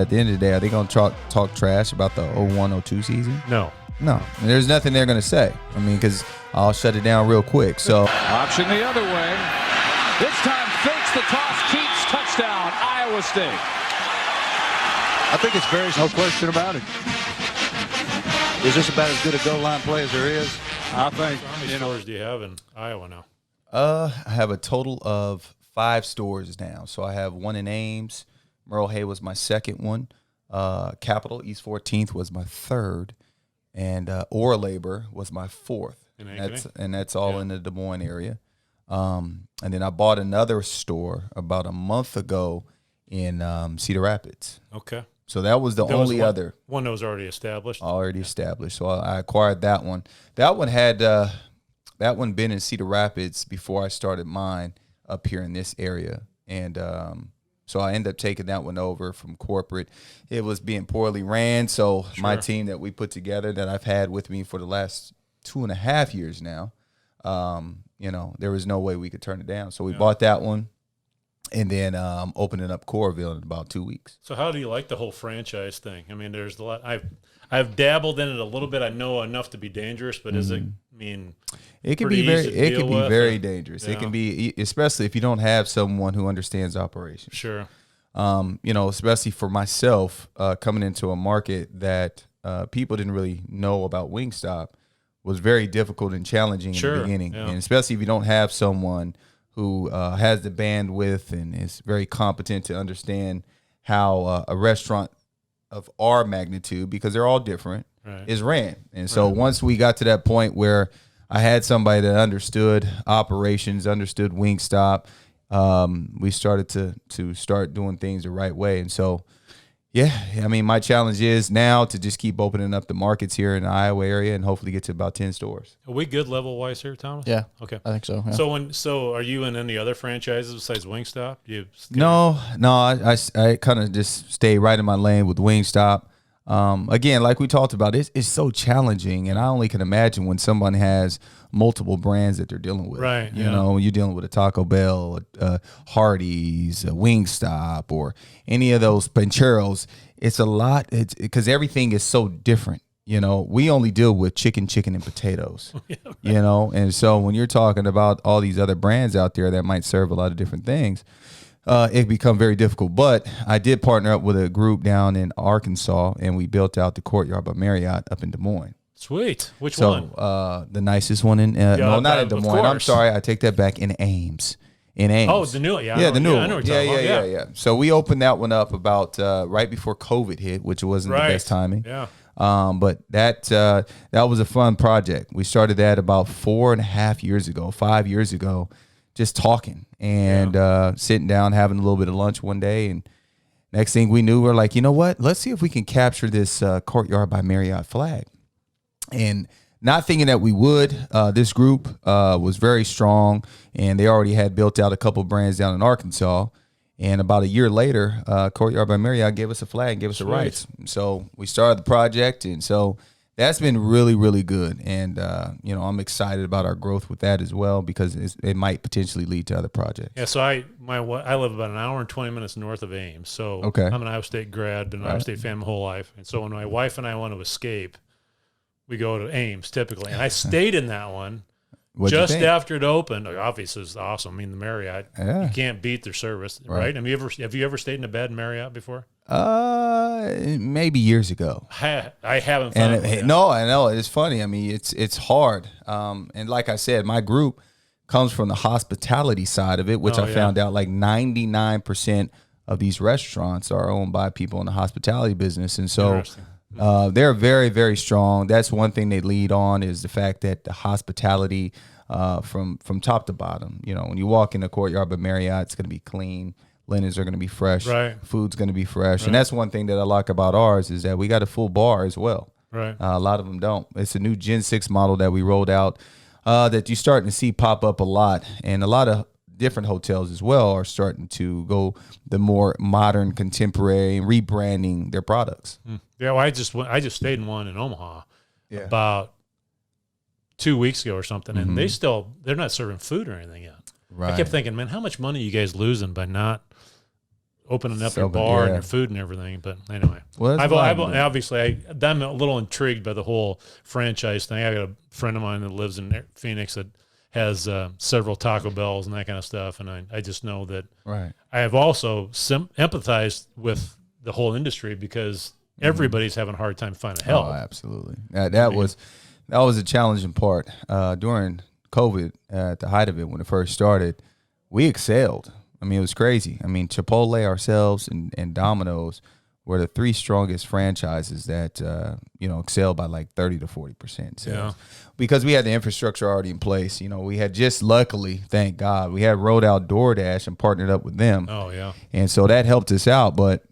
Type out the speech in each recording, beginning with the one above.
At the end of the day, are they going to talk trash about the 01-02 season? No. No. There's nothing they're going to say. I mean, because I'll shut it down real quick. So option the other way. This time fakes the toss, keeps touchdown, Iowa State. I think it's very, no question about it. Is this about as good a goal line play as there is? I think. How many stores do you have in Iowa now? I have a total of 5 stores now. So I have one in Ames. Merle Hay was my second one. Capital, East 14th was my third. And Orlabor was my fourth. And that's all in the Des Moines area. And then I bought another store about a month ago in Cedar Rapids. Okay. So that was the only other. One that was already established? Already established. So I acquired that one. That one had been in Cedar Rapids before I started mine up here in this area. And so I ended up taking that one over from corporate. It was being poorly ran. So my team that we put together that I've had with me for the last 2.5 years now, there was no way we could turn it down. So we bought that one. And then opening up Coralville in about 2 weeks. So how do you like the whole franchise thing? I mean, there's a lot. I've dabbled in it a little bit. I know enough to be dangerous, but is it? I mean, it can be very dangerous. Yeah. It can be, especially if you don't have someone who understands operations. Sure. Especially for myself, coming into a market that people didn't really know about Wingstop was very difficult and challenging in the beginning, and especially if you don't have someone who has the bandwidth and is very competent to understand how a restaurant of our magnitude, because they're all different, is ran. And so once we got to that point where I had somebody that understood operations, understood Wingstop, we started to start doing things the right way. And so, I mean, my challenge is now to just keep opening up the markets here in the Iowa area and hopefully get to about 10 stores. Are we good level-wise here, Thomas? Yeah. Okay. I think so. Yeah. So are you in any other franchises besides Wingstop? No, I kind of just stay right in my lane with Wingstop. Again, like we talked about, it's so challenging, and I only can imagine when someone has multiple brands that they're dealing with. Right. You know, when you're dealing with a Taco Bell, Hardee's, a Wingstop, or any of those Pancheros, it's a lot. It's because everything is so different. You know, we only deal with chicken, and potatoes. You know, and so when you're talking about all these other brands out there that might serve a lot of different things, it become very difficult. But I did partner up with a group down in Arkansas, and we built out the Courtyard by Marriott up in Des Moines. Sweet. Which one? The nicest one in not in Des Moines. I'm sorry, I take that back. In Ames. Oh, the new one. Yeah, the new one. I know what you're talking about. Yeah. So we opened that one up about right before COVID hit, which wasn't the best timing. Yeah. But that was a fun project. We started that about 5 years ago, just talking and sitting down, having a little bit of lunch one day. And next thing we knew, we're like, you know what? Let's see if we can capture this Courtyard by Marriott flag. And not thinking that we would, this group was very strong, and they already had built out a couple brands down in Arkansas. And about a year later, Courtyard by Marriott gave us a flag and gave us the rights. So we started the project, and so that's been really, really good. And, I'm excited about our growth with that as well, because it might potentially lead to other projects. Yeah, so I live about an hour and 20 minutes north of Ames. So I'm an Iowa State grad, been an Iowa State fan my whole life. And so when my wife and I want to escape, we go to Ames typically. And I stayed in that one just after it opened. Obviously, it's awesome. I mean, the Marriott, you can't beat their service, right? Have you ever stayed in a bad Marriott before? Maybe years ago. I haven't found it. No, I know. It's funny. I mean, it's hard. And like I said, my group comes from the hospitality side of it, which I found out like 99% of these restaurants are owned by people in the hospitality business. And so they're very, very strong. That's one thing they lead on, is the fact that the hospitality from top to bottom. You know, when you walk in the Courtyard by Marriott, it's going to be clean. Linens are going to be fresh. Right. Food's going to be fresh. Right. And that's one thing that I like about ours, is that we got a full bar as well. Right. A lot of them don't. It's a new Gen 6 model that we rolled out that you're starting to see pop up a lot. And a lot of different hotels as well are starting to go the more modern, contemporary, and rebranding their products. Yeah, well, I just stayed in one in Omaha about 2 weeks ago or something, and they're not serving food or anything yet. Right. I kept thinking, man, how much money are you guys losing by not opening up your bar and your food and everything. But anyway, well, I'm a little intrigued by the whole franchise thing. I got a friend of mine that lives in Phoenix that has several Taco Bells and that kind of stuff, and I just know that I have also empathized with the whole industry because everybody's having a hard time finding help. Oh, absolutely. That was a challenging part during COVID at the height of it when it first started. We excelled. I mean, it was crazy. I mean, Chipotle, ourselves, and Domino's were the three strongest franchises that excelled by like 30 to 40%. So, because we had the infrastructure already in place. We had just luckily, thank God, we had rolled out DoorDash and partnered up with them. Oh yeah, and so that helped us out. But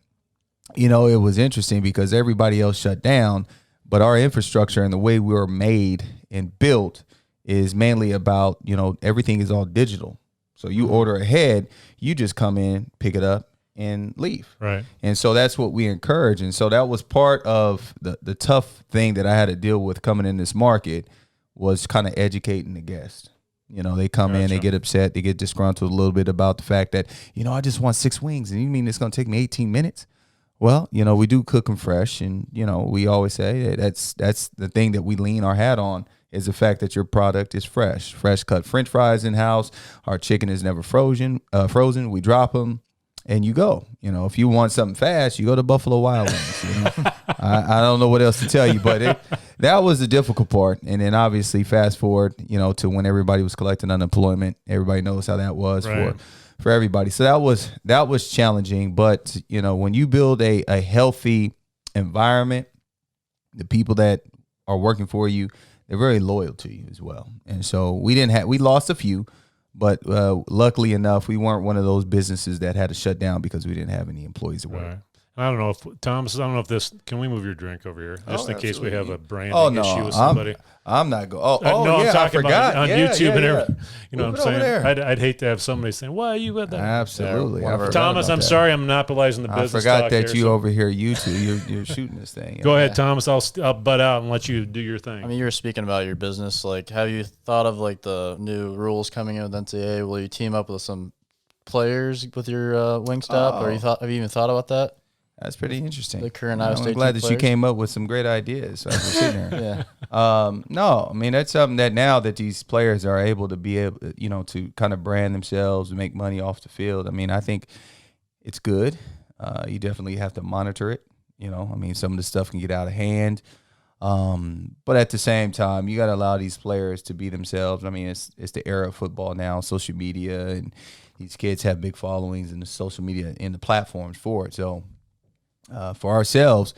it was interesting because everybody else shut down, but our infrastructure and the way we were made and built is mainly about everything is all digital. So you order ahead, you just come in, pick it up, and leave. Right. And so that's what we encourage. And so that was part of the tough thing that I had to deal with coming in this market was kind of educating the guest. They come in, they get upset, they get disgruntled a little bit about the fact that, I just want 6 wings. And you mean it's going to take me 18 minutes? Well, we do cook them fresh. And, we always say that's the thing that we lean our hat on is the fact that your product is fresh cut French fries in-house. Our chicken is never frozen. We drop them and you go. If you want something fast, you go to Buffalo Wild Wings. I don't know what else to tell you, but that was the difficult part. And then obviously fast forward, to when everybody was collecting unemployment. Everybody knows how that was for everybody. So that was challenging. But, when you build a healthy environment, the people that are working for you, they're very loyal to you as well. And so we lost a few, but luckily enough, we weren't one of those businesses that had to shut down because we didn't have any employees at work. Right. I don't know if Thomas. I don't know if this. Can we move your drink over here just in case we have a branding issue with somebody? I'm not going. No, I'm talking about on YouTube and everything. You know Move what I'm saying? I'd hate to have somebody saying, "Why you got that?" Absolutely, Thomas. I'm sorry, I'm monopolizing the business. I forgot that you over here. You're shooting this thing. Go ahead, Thomas. I'll butt out and let you do your thing. I mean, you were speaking about your business. Like, have you thought of like the new rules coming in with NCAA? Will you team up with some players with your Wingstop, or have you even thought about that? That's pretty interesting. The current Iowa State I'm glad that players. you came up with some great ideas. So I was sitting there. Yeah. No, I mean, that's something that now that these players are able to be able, to kind of brand themselves and make money off the field. I mean, I think it's good. You definitely have to monitor it. I mean, some of the stuff can get out of hand. But at the same time, you got to allow these players to be themselves. I mean, it's the era of football now, social media, and these kids have big followings and the social media and the platforms for it. So, for ourselves,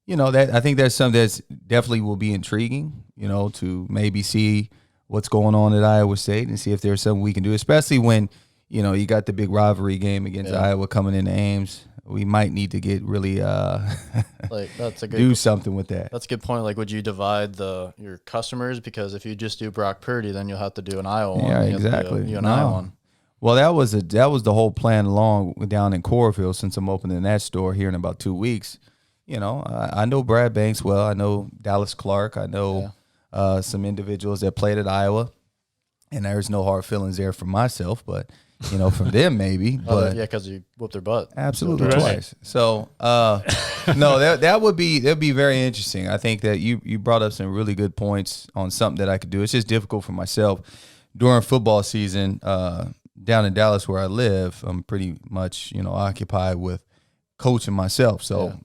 I think that's something that's definitely will be intriguing, to maybe see what's going on at Iowa State and see if there's something we can do, especially when, you got the big rivalry game against Iowa coming into Ames. We might need to get really like that's a good do something with that. That's a good point. Like, would you divide your customers? Because if you just do Brock Purdy, then you'll have to do an Iowa one. Yeah, exactly. Iowa one. Well, that was the whole plan along down in Coralville since I'm opening that store here in about 2 weeks. I know Brad Banks well. I know Dallas Clark. I know some individuals that played at Iowa, and there's no hard feelings there for myself, but from them maybe. But because you whooped their butt. Absolutely, twice. So no, that'd be very interesting. I think that you brought up some really good points on something that I could do. It's just difficult for myself during football season. Down in Dallas where I live, I'm pretty much, occupied with coaching myself. So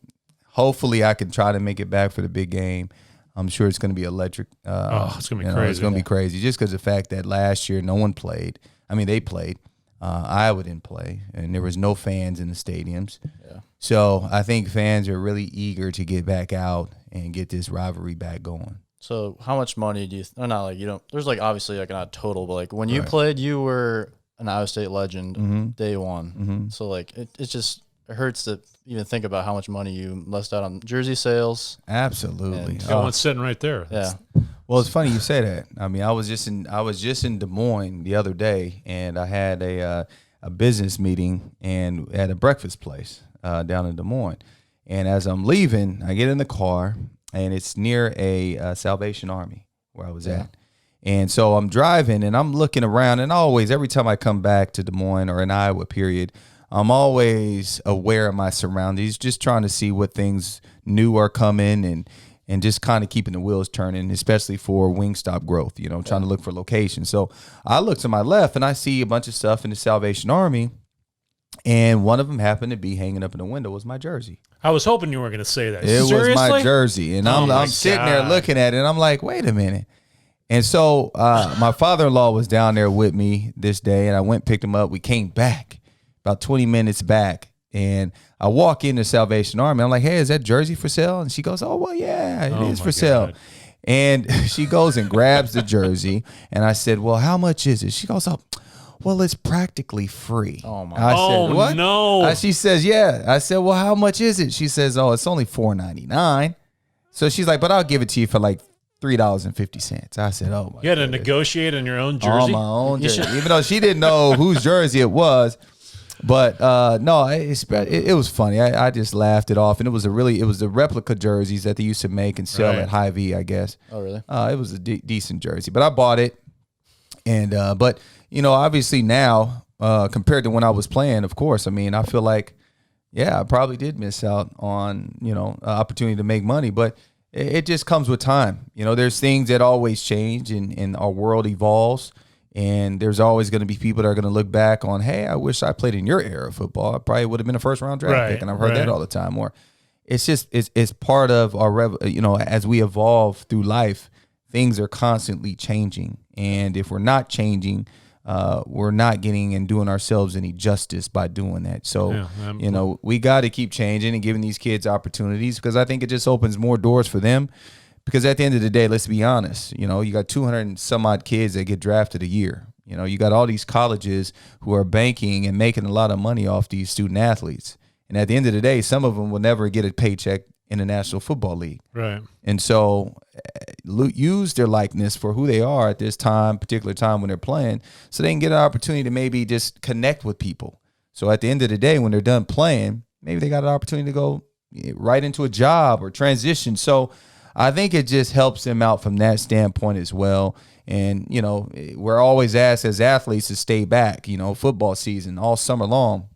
hopefully I can try to make it back for the big game. I'm sure it's going to be electric. It's going to be crazy. It's going to be crazy just because of the fact that last year no one played. I mean, they played. Iowa didn't play, and there was no fans in the stadiums. Yeah. So I think fans are really eager to get back out and get this rivalry back going. So how much money do you there's like obviously like not total, but like when you played, you were an Iowa State legend day one. Mm-hmm. So like it hurts to even think about how much money you lost out on jersey sales. Absolutely. Got one sitting right there. Yeah. Well, it's funny you say that. I mean, I was just in Des Moines the other day, and I had a business meeting and at a breakfast place down in Des Moines. And as I'm leaving, I get in the car, and it's near a Salvation Army where I was at. And so I'm driving and I'm looking around, and every time I come back to Des Moines or in Iowa, period, I'm always aware of my surroundings, just trying to see what things new are coming and just kind of keeping the wheels turning, especially for Wingstop growth, trying to look for locations. So I look to my left and I see a bunch of stuff in the Salvation Army, and one of them happened to be hanging up in the window was my jersey. I was hoping you weren't going to say that. It Seriously? was my jersey, and I'm sitting there looking at it, and I'm like, wait a minute. And so my father-in-law was down there with me this day, and I went and picked him up. We came back about 20 minutes back, and I walk into Salvation Army. I'm like, hey, is that jersey for sale? And she goes, oh, well, yeah, it is for sale. And she goes and grabs the jersey, and I said, well, how much is it? She goes, oh, well, it's practically free. Oh, my I said, what? No. She says, yeah. I said, well, how much is it? She says, oh, it's only $4.99. So she's like, but I'll give it to you for like $3.50. I said, oh, my You had to goodness. negotiate on your own jersey? On my own jersey. Even though she didn't know whose jersey it was. But no, it was funny. I just laughed it off. And it was the replica jerseys that they used to make and sell at Hy-Vee, I guess. Oh, really? It was a decent jersey. But I bought it. And but, obviously now, compared to when I was playing, of course, I mean, I feel like, yeah, I probably did miss out on, opportunity to make money. But it just comes with time. There's things that always change and our world evolves. And there's always going to be people that are going to look back on, hey, I wish I played in your era of football. I probably would have been a first-round draft pick, and I've heard that all the time. Or it's just it's part of our as we evolve through life, things are constantly changing, and if we're not changing, we're not getting and doing ourselves any justice by doing that. So we got to keep changing and giving these kids opportunities, because I think it just opens more doors for them. Because at the end of the day, let's be honest, you got 200 and some odd kids that get drafted a year. You got all these colleges who are banking and making a lot of money off these student athletes. And at the end of the day, some of them will never get a paycheck in the National Football League. Right. And so use their likeness for who they are at this particular time when they're playing, so they can get an opportunity to maybe just connect with people. So at the end of the day, when they're done playing, maybe they got an opportunity to go right into a job or transition. So I think it just helps them out from that standpoint as well. And, we're always asked as athletes to stay back, football season all summer long.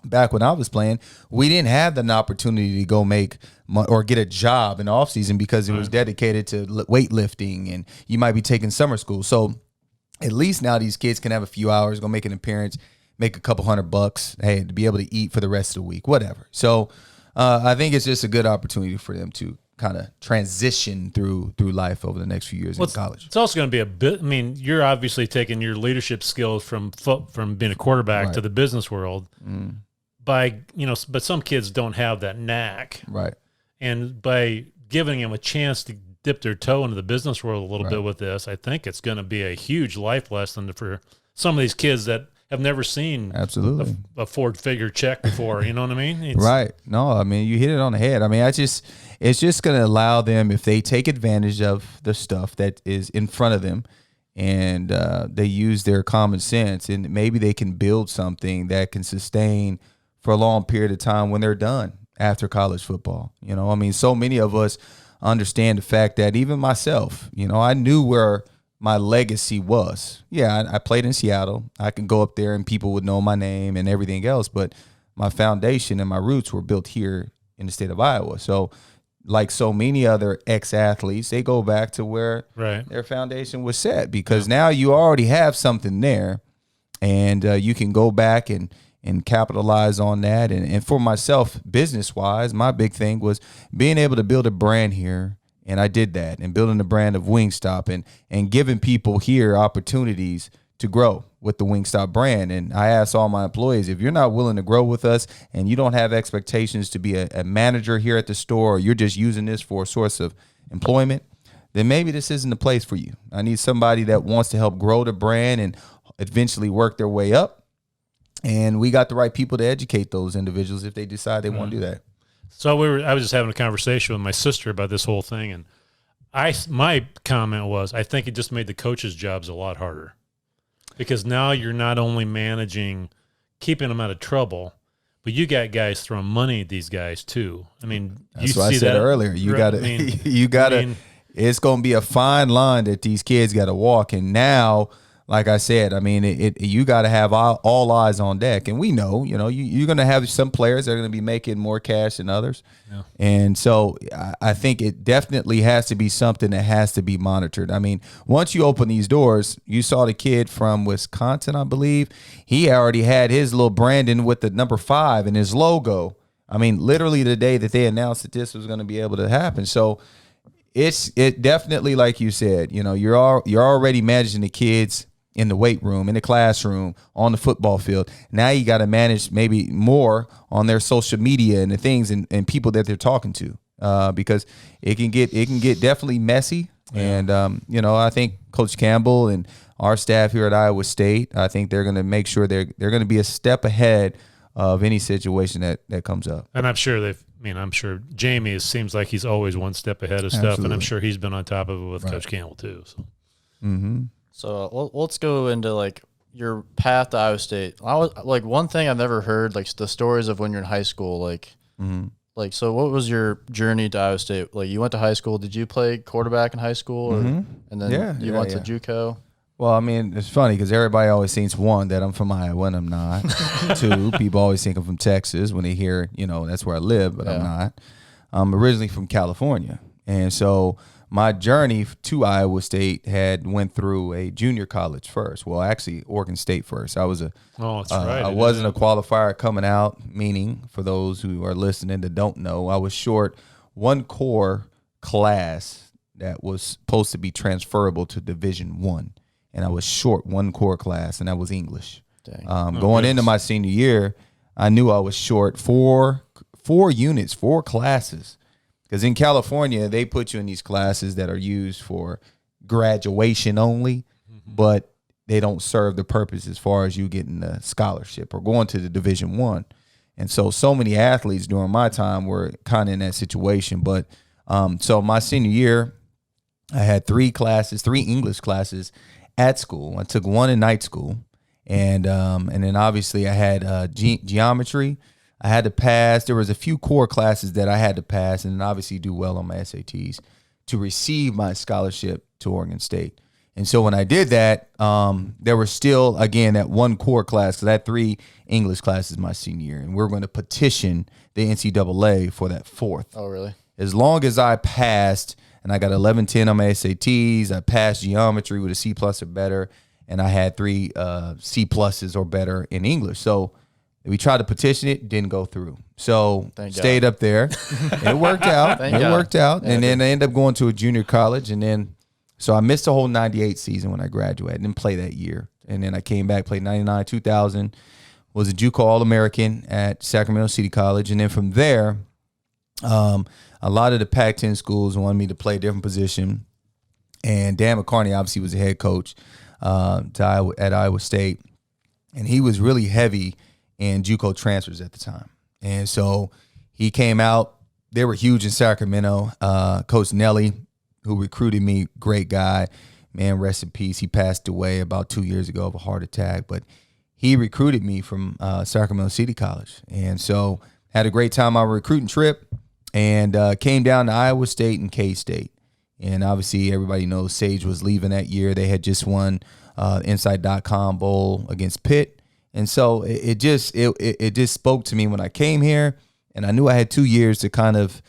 Back when I was playing, we didn't have an opportunity to go make or get a job in the offseason because it was dedicated to weightlifting, and you might be taking summer school. So at least now these kids can have a few hours, go make an appearance, make a couple $100, hey, to be able to eat for the rest of the week, whatever. So I think it's just a good opportunity for them to kind of transition through life over the next few years in college. It's also going to be a bit. I mean, you're obviously taking your leadership skills from being a quarterback to the business world. But some kids don't have that knack, right? And by giving them a chance to dip their toe into the business world a little bit with this, I think it's going to be a huge life lesson for some of these kids that have never seen a four-figure check before. You know what I mean? Right. No, I mean, you hit it on the head. I mean, it's just going to allow them, if they take advantage of the stuff that is in front of them and they use their common sense, and maybe they can build something that can sustain for a long period of time when they're done after college football. I mean, so many of us understand the fact that even myself, I knew where my legacy was. Yeah, I played in Seattle. I can go up there and people would know my name and everything else, but my foundation and my roots were built here in the state of Iowa. So like so many other ex-athletes, they go back to where their foundation was set, because now you already have something there, and you can go back and capitalize on that. And for myself, business-wise, my big thing was being able to build a brand here. And I did that, and building the brand of Wingstop and giving people here opportunities to grow with the Wingstop brand. And I asked all my employees, if you're not willing to grow with us and you don't have expectations to be a manager here at the store, or you're just using this for a source of employment, then maybe this isn't the place for you. I need somebody that wants to help grow the brand and eventually work their way up. And we got the right people to educate those individuals if they decide they want to do that. So I was just having a conversation with my sister about this whole thing, and my comment was, I think it just made the coaches' jobs a lot harder, because now you're not only managing keeping them out of trouble, but you got guys throwing money at these guys too. I mean, that's what I said earlier. You got to, it's going to be a fine line that these kids got to walk. And now like I said, I mean, you got to have all eyes on deck, and we know, you're going to have some players that are going to be making more cash than others, and so I think it definitely has to be something that has to be monitored. I mean, once you open these doors, you saw the kid from Wisconsin, I believe, he already had his little branding with the number 5 and his logo. I mean, literally the day that they announced that this was going to be able to happen, so. It definitely, like you said, you're already managing the kids in the weight room, in the classroom, on the football field. Now you got to manage maybe more on their social media and the things and people that they're talking to, because it can get definitely messy. And I think Coach Campbell and our staff here at Iowa State, I think they're going to make sure they're going to be a step ahead of any situation that comes up. And I'm sure I'm sure Jamie seems like he's always one step ahead of stuff, Absolutely. And I'm sure he's been on top of it with Coach Campbell too. So, So let's go into like your path to Iowa State. I was like one thing I've never heard, like the stories of when you're in high school, like. Like, so what was your journey to Iowa State? Like, you went to high school. Did you play quarterback in high school? Or, and then you went to JUCO? Well, I mean, it's funny because everybody always thinks, one, that I'm from Iowa, and I'm not. 2, people always think I'm from Texas when they hear, that's where I live, but I'm not. I'm originally from California. And so my journey to Iowa State went through a junior college first. Well, actually, Oregon State first. I was I wasn't a qualifier coming out, meaning for those who are listening that don't know, I was short one core class that was supposed to be transferable to Division I. And I was short one core class, and that was English. Going into my senior year, I knew I was short four units, 4 classes. Because in California, they put you in these classes that are used for graduation only, but they don't serve the purpose as far as you getting a scholarship or going to the Division I. And so many athletes during my time were kind of in that situation. But so my senior year, I had 3 English classes at school. I took 1 in night school, and then obviously I had geometry. I had to pass. There was a few core classes that I had to pass, and then obviously do well on my SATs to receive my scholarship to Oregon State. And so when I did that, there was still, again, that 1 core class, because I had 3 English classes my senior year, and we were going to petition the NCAA for that 4th. Oh, really? As long as I passed, and I got 11-10 on my SATs, I passed geometry with a C+ or better, and I had 3 C+ or better in English. So we tried to petition it, didn't go through. So stayed up there. It worked out. Worked out. And then I ended up going to a junior college. And then, so I missed the whole 98 season when I graduated. Didn't play that year. And then I came back, played 99, 2000, was a JUCO All-American at Sacramento City College. And then from there, a lot of the Pac-10 schools wanted me to play a different position. And Dan McCarney obviously was the head coach at Iowa State. And he was really heavy in JUCO transfers at the time. And so he came out. They were huge in Sacramento. Coach Nelly, who recruited me, great guy. Man, rest in peace. He passed away about 2 years ago of a heart attack. But he recruited me from Sacramento City College. And so had a great time on a recruiting trip and came down to Iowa State and K-State. And obviously everybody knows Sage was leaving that year. They had just won Inside.com Bowl against Pitt. And so it just spoke to me when I came here, and I knew I had 2 years to kind of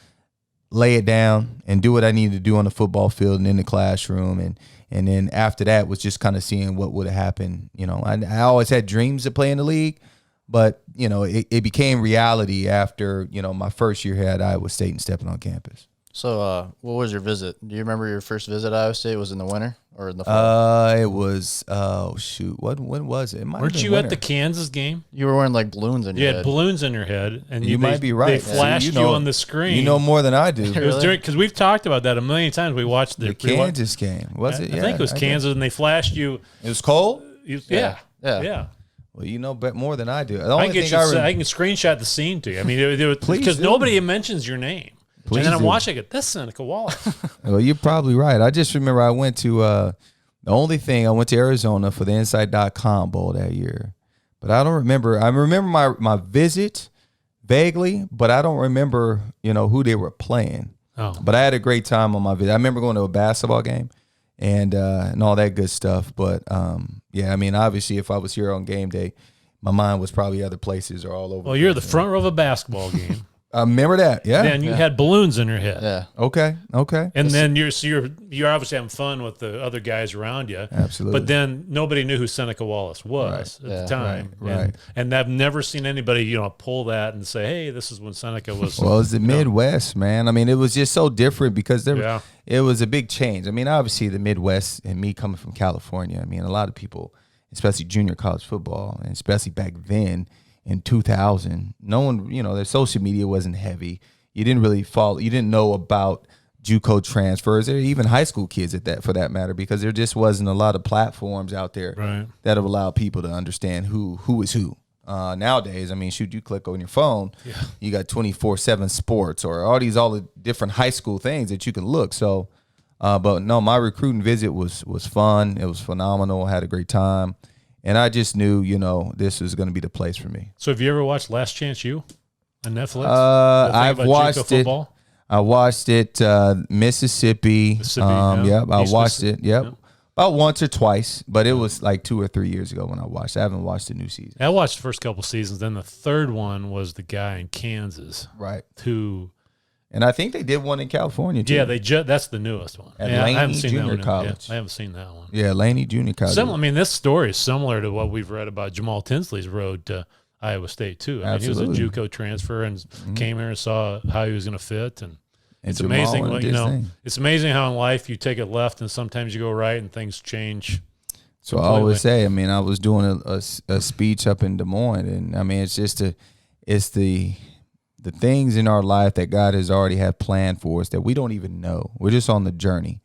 lay it down and do what I needed to do on the football field and in the classroom. And then after that was just kind of seeing what would have happened. I always had dreams of playing the league, but, it became reality after, my first year here at Iowa State and stepping on campus. So what was your visit? Do you remember your first visit at Iowa State? Was it in the winter or in the fall? It was, when was it? Weren't you at the Kansas game? You were wearing like balloons in your head. You had balloons in your head. And you might be right. They flashed you on the screen. You know more than I do. It was during, because we've talked about that a million times. We watched the Kansas game. Was it? I think it was Kansas, and they flashed you. It was cold? Yeah. Well, you know more than I do. I can screenshot the scene to you. I mean, because nobody mentions your name. Please and then I'm watching it. That's Seneca Wallace. Well, you're probably right. I just remember I went to the only thing I went to Arizona for the Inside.com Bowl that year, but I don't remember. I remember my visit vaguely, but I don't remember who they were playing. Oh. But I had a great time on my visit. I remember going to a basketball game, and all that good stuff. But yeah, I mean, obviously, if I was here on game day, my mind was probably other places or all over. Well, you're the front row of a basketball game. I remember that. Yeah. Then you had balloons in your head. Yeah. Okay. And then you're obviously having fun with the other guys around you. Absolutely. But then nobody knew who Seneca Wallace was at the time. Right. And I've never seen anybody, pull that and say, "Hey, this is when Seneca was." Well, it's the Midwest, man. I mean, it was just so different because it was a big change. I mean, obviously the Midwest and me coming from California. I mean, a lot of people, especially junior college football, and especially back then. In 2000, no one, their social media wasn't heavy. You didn't really follow. You didn't know about JUCO transfers or even high school kids for that matter, because there just wasn't a lot of platforms out there that have allowed people to understand who is who. Nowadays, I mean, shoot, you click on your phone, you got 24/7 sports or all the different high school things that you can look. So, but no, my recruiting visit was fun. It was phenomenal. I had a great time. And I just knew, this was going to be the place for me. So have you ever watched Last Chance U on Netflix? I've watched it. I watched it, Mississippi. I watched it. Yep. About once or twice, but it was like 2 or 3 years ago when I watched it. I haven't watched the new season. I watched the first couple seasons. Then the third one was the guy in Kansas. Right. And I think they did one in California, too. Yeah, that's the newest one. At Elaine Junior College. I haven't seen that one. Yeah, Elaine Junior College. This story is similar to what we've read about Jamal Tinsley's road to Iowa State, too. I mean, he was a JUCO transfer and came here and saw how he was going to fit. And it's amazing, it's amazing how in life you take it left and sometimes you go right and things change. So completely. I always say, I mean, I was doing a speech up in Des Moines, and I mean, it's the things in our life that God has already had planned for us that we don't even know. We're just on the journey.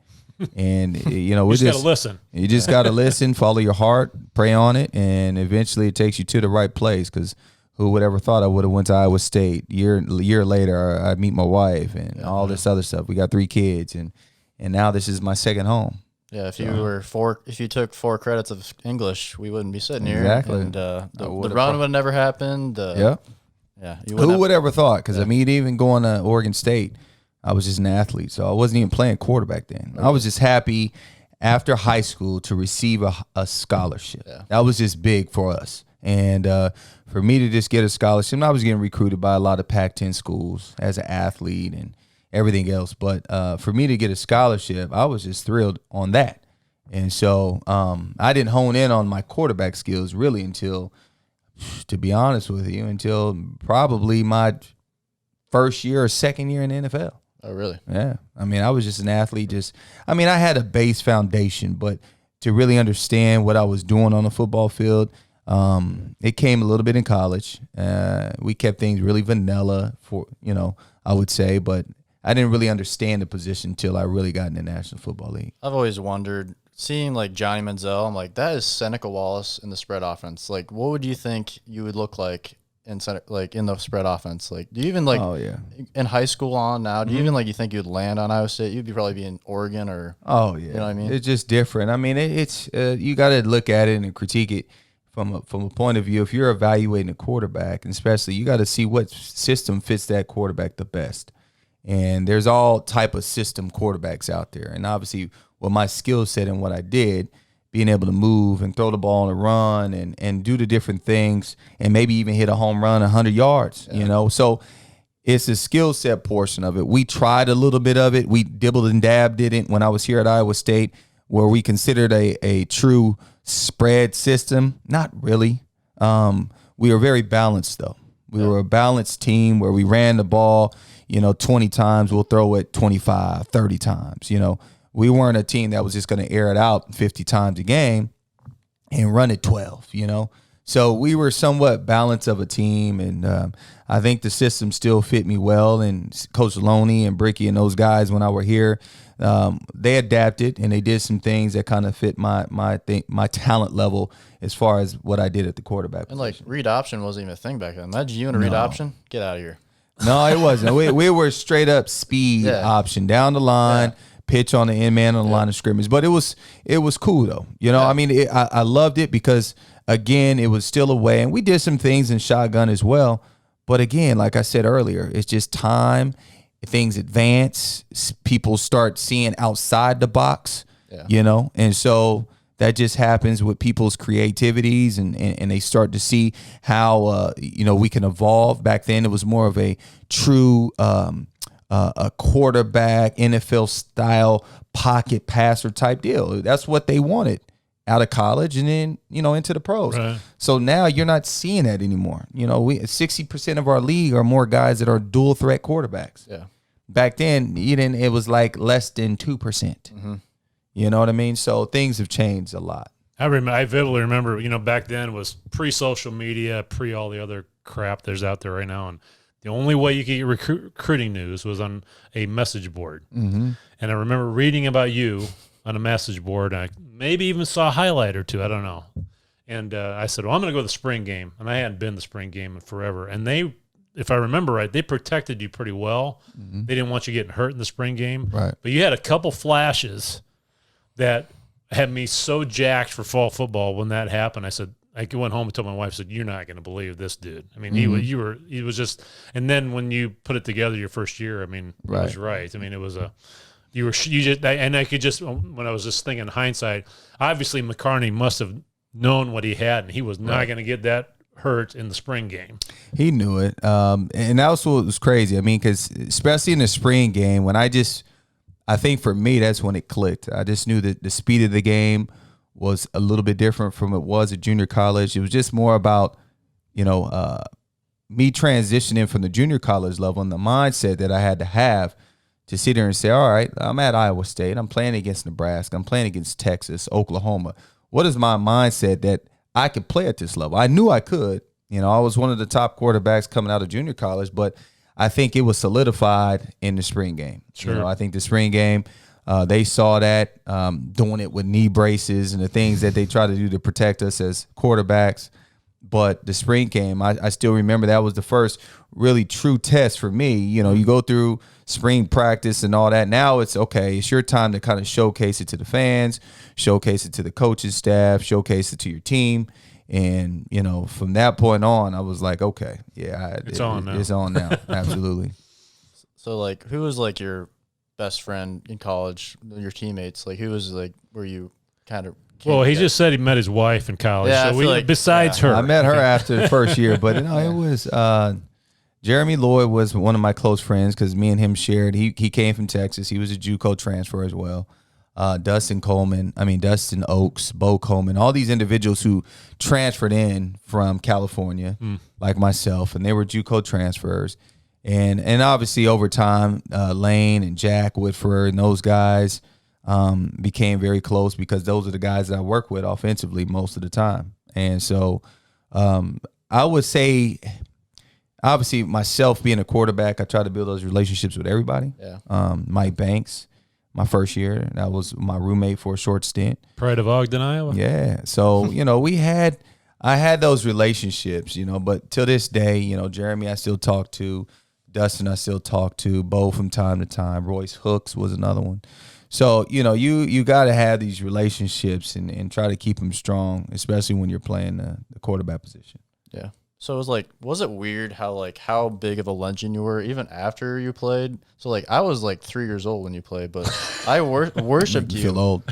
And, we just got to listen. You just got to listen, follow your heart, pray on it, and eventually it takes you to the right place, because who would ever thought I would have went to Iowa State? Year later, I meet my wife and all this other stuff. We got 3 kids, and now this is my second home. Yeah, if you took 4 credits of English, we wouldn't be sitting here. Exactly. And the run would have never happened. Yeah. Who would ever thought? Because, I mean, even going to Oregon State, I was just an athlete. So I wasn't even playing quarterback then. I was just happy after high school to receive a scholarship. Yeah. That was just big for us. And for me to just get a scholarship, and I was getting recruited by a lot of Pac-10 schools as an athlete and everything else. But for me to get a scholarship, I was just thrilled on that. And so I didn't hone in on my quarterback skills really until – to be honest with you, until probably my first year or second year in the NFL. Oh, really? Yeah. I mean, I was just an athlete. I had a base foundation, but to really understand what I was doing on the football field, it came a little bit in college. We kept things really vanilla I would say, but I didn't really understand the position until I really got in the National Football League. I've always wondered, seeing like Johnny Manziel, I'm like, that is Seneca Wallace in the spread offense. Like, what would you think you would look like in the spread offense? Like, do you even in high school on now? Do you even you think you'd land on Iowa State? You'd probably be in Oregon or. Oh yeah, you know what I mean? It's just different. I mean, it's you got to look at it and critique it from a point of view. If you're evaluating a quarterback, and especially, you got to see what system fits that quarterback the best. And there's all type of system quarterbacks out there, and obviously, with my skill set and what I did, being able to move and throw the ball on a run and do the different things and maybe even hit a home run 100 yards, So it's a skill set portion of it. We tried a little bit of it. We dibbled and dabbed it when I was here at Iowa State, where we considered a true spread system. Not really. We were very balanced, though. We were a balanced team where we ran the ball, 20 times. We'll throw it 25, 30 times, We weren't a team that was just going to air it out 50 times a game and run it 12, So we were somewhat balanced of a team, and I think the system still fit me well. And Coach Loney and Bricky and those guys, when I were here, they adapted and they did some things that kind of fit my talent level as far as what I did at the quarterback position. And read option wasn't even a thing back then. Imagine you and a read option. Get out of here. No, it wasn't. we were straight up speed option down the line. Yeah. Pitch on the end man on the line of scrimmage, but it was cool though. I mean, I loved it because again, it was still away, and we did some things in shotgun as well. But again, like I said earlier, it's just time. Things advance. People start seeing outside the box. you know? And so that just happens with people's creativities and they start to see how, you know, we can evolve. Back then it was more of a true a quarterback, NFL style pocket passer type deal. That's what they wanted out of college and then, you know, into the pros. Right. So now you're not seeing that anymore. You know, 60% of our league are more guys that are dual threat quarterbacks. Yeah. Back then, it was like less than 2%. You know what I mean? So things have changed a lot. I vividly remember, you know, back then was pre-social media, pre all the other crap there's out there right now. And the only way you could get recruiting news was on a message board. And I remember reading about you on a message board. I maybe even saw a highlight or two. I don't know. And I said, well, I'm going to go to the spring game. And I hadn't been to the spring game in forever. And they, if I remember right, they protected you pretty well. They didn't want you getting hurt in the spring game. Right. But you had a couple flashes that had me so jacked for fall football when that happened. I said, I went home and told my wife, I said, you're not going to believe this dude. I mean, he was just, and then when you put it together your first year, I mean, it was right. I mean, it was and I could just, when I was just thinking in hindsight, obviously McCarney must have known what he had, and he was not going to get that hurt in the spring game. He knew it. And that was what was crazy. I mean, because especially in the spring game, when I think for me, that's when it clicked. I just knew that the speed of the game was a little bit different from it was at junior college. It was just more about, you know, me transitioning from the junior college level and the mindset that I had to have to sit there and say, all right, I'm at Iowa State. I'm playing against Nebraska. I'm playing against Texas, Oklahoma. What is my mindset that I could play at this level? I knew I could. You know, I was one of the top quarterbacks coming out of junior college, but I think it was solidified in the spring game. Sure. You know, I think the spring game, they saw that doing it with knee braces and the things that they try to do to protect us as quarterbacks. But the spring game, I still remember that was the first really true test for me. You know, you go through spring practice and all that. Now it's okay. It's your time to kind of showcase it to the fans, showcase it to the coaching staff, showcase it to your team. And, you know, from that point on, I was like, okay, yeah, it's on now. It's on now. Absolutely. So, like, who was, like, your best friend in college, your teammates? Like, who was, like, where you kind of Well, he just said he met his wife in college. Yeah, so besides her. I met her after the first year, but, you know, it was Jeremy Lloyd was one of my close friends because me and him shared. He came from Texas. He was a JUCO transfer as well. Dustin Oaks, Bo Coleman, all these individuals who transferred in from California, like myself, and they were JUCO transfers. And obviously over time, Lane and Jack Whitford and those guys became very close because those are the guys that I work with offensively most of the time. And so I would say, obviously myself being a quarterback, I try to build those relationships with everybody. Yeah. Mike Banks. My first year, that was my roommate for a short stint. Pride of Ogden, Iowa. Yeah. So, you know, I had those relationships, you know, but till this day, you know, Jeremy I still talk to, Dustin I still talk to, Bo from time to time, Royce Hooks was another one. So, you know, you got to have these relationships and try to keep them strong, especially when you're playing the quarterback position. Yeah. So it was like, was it weird how big of a legend you were even after you played? So like I was like 3 years old when you played, but I worshipped you. Feel old.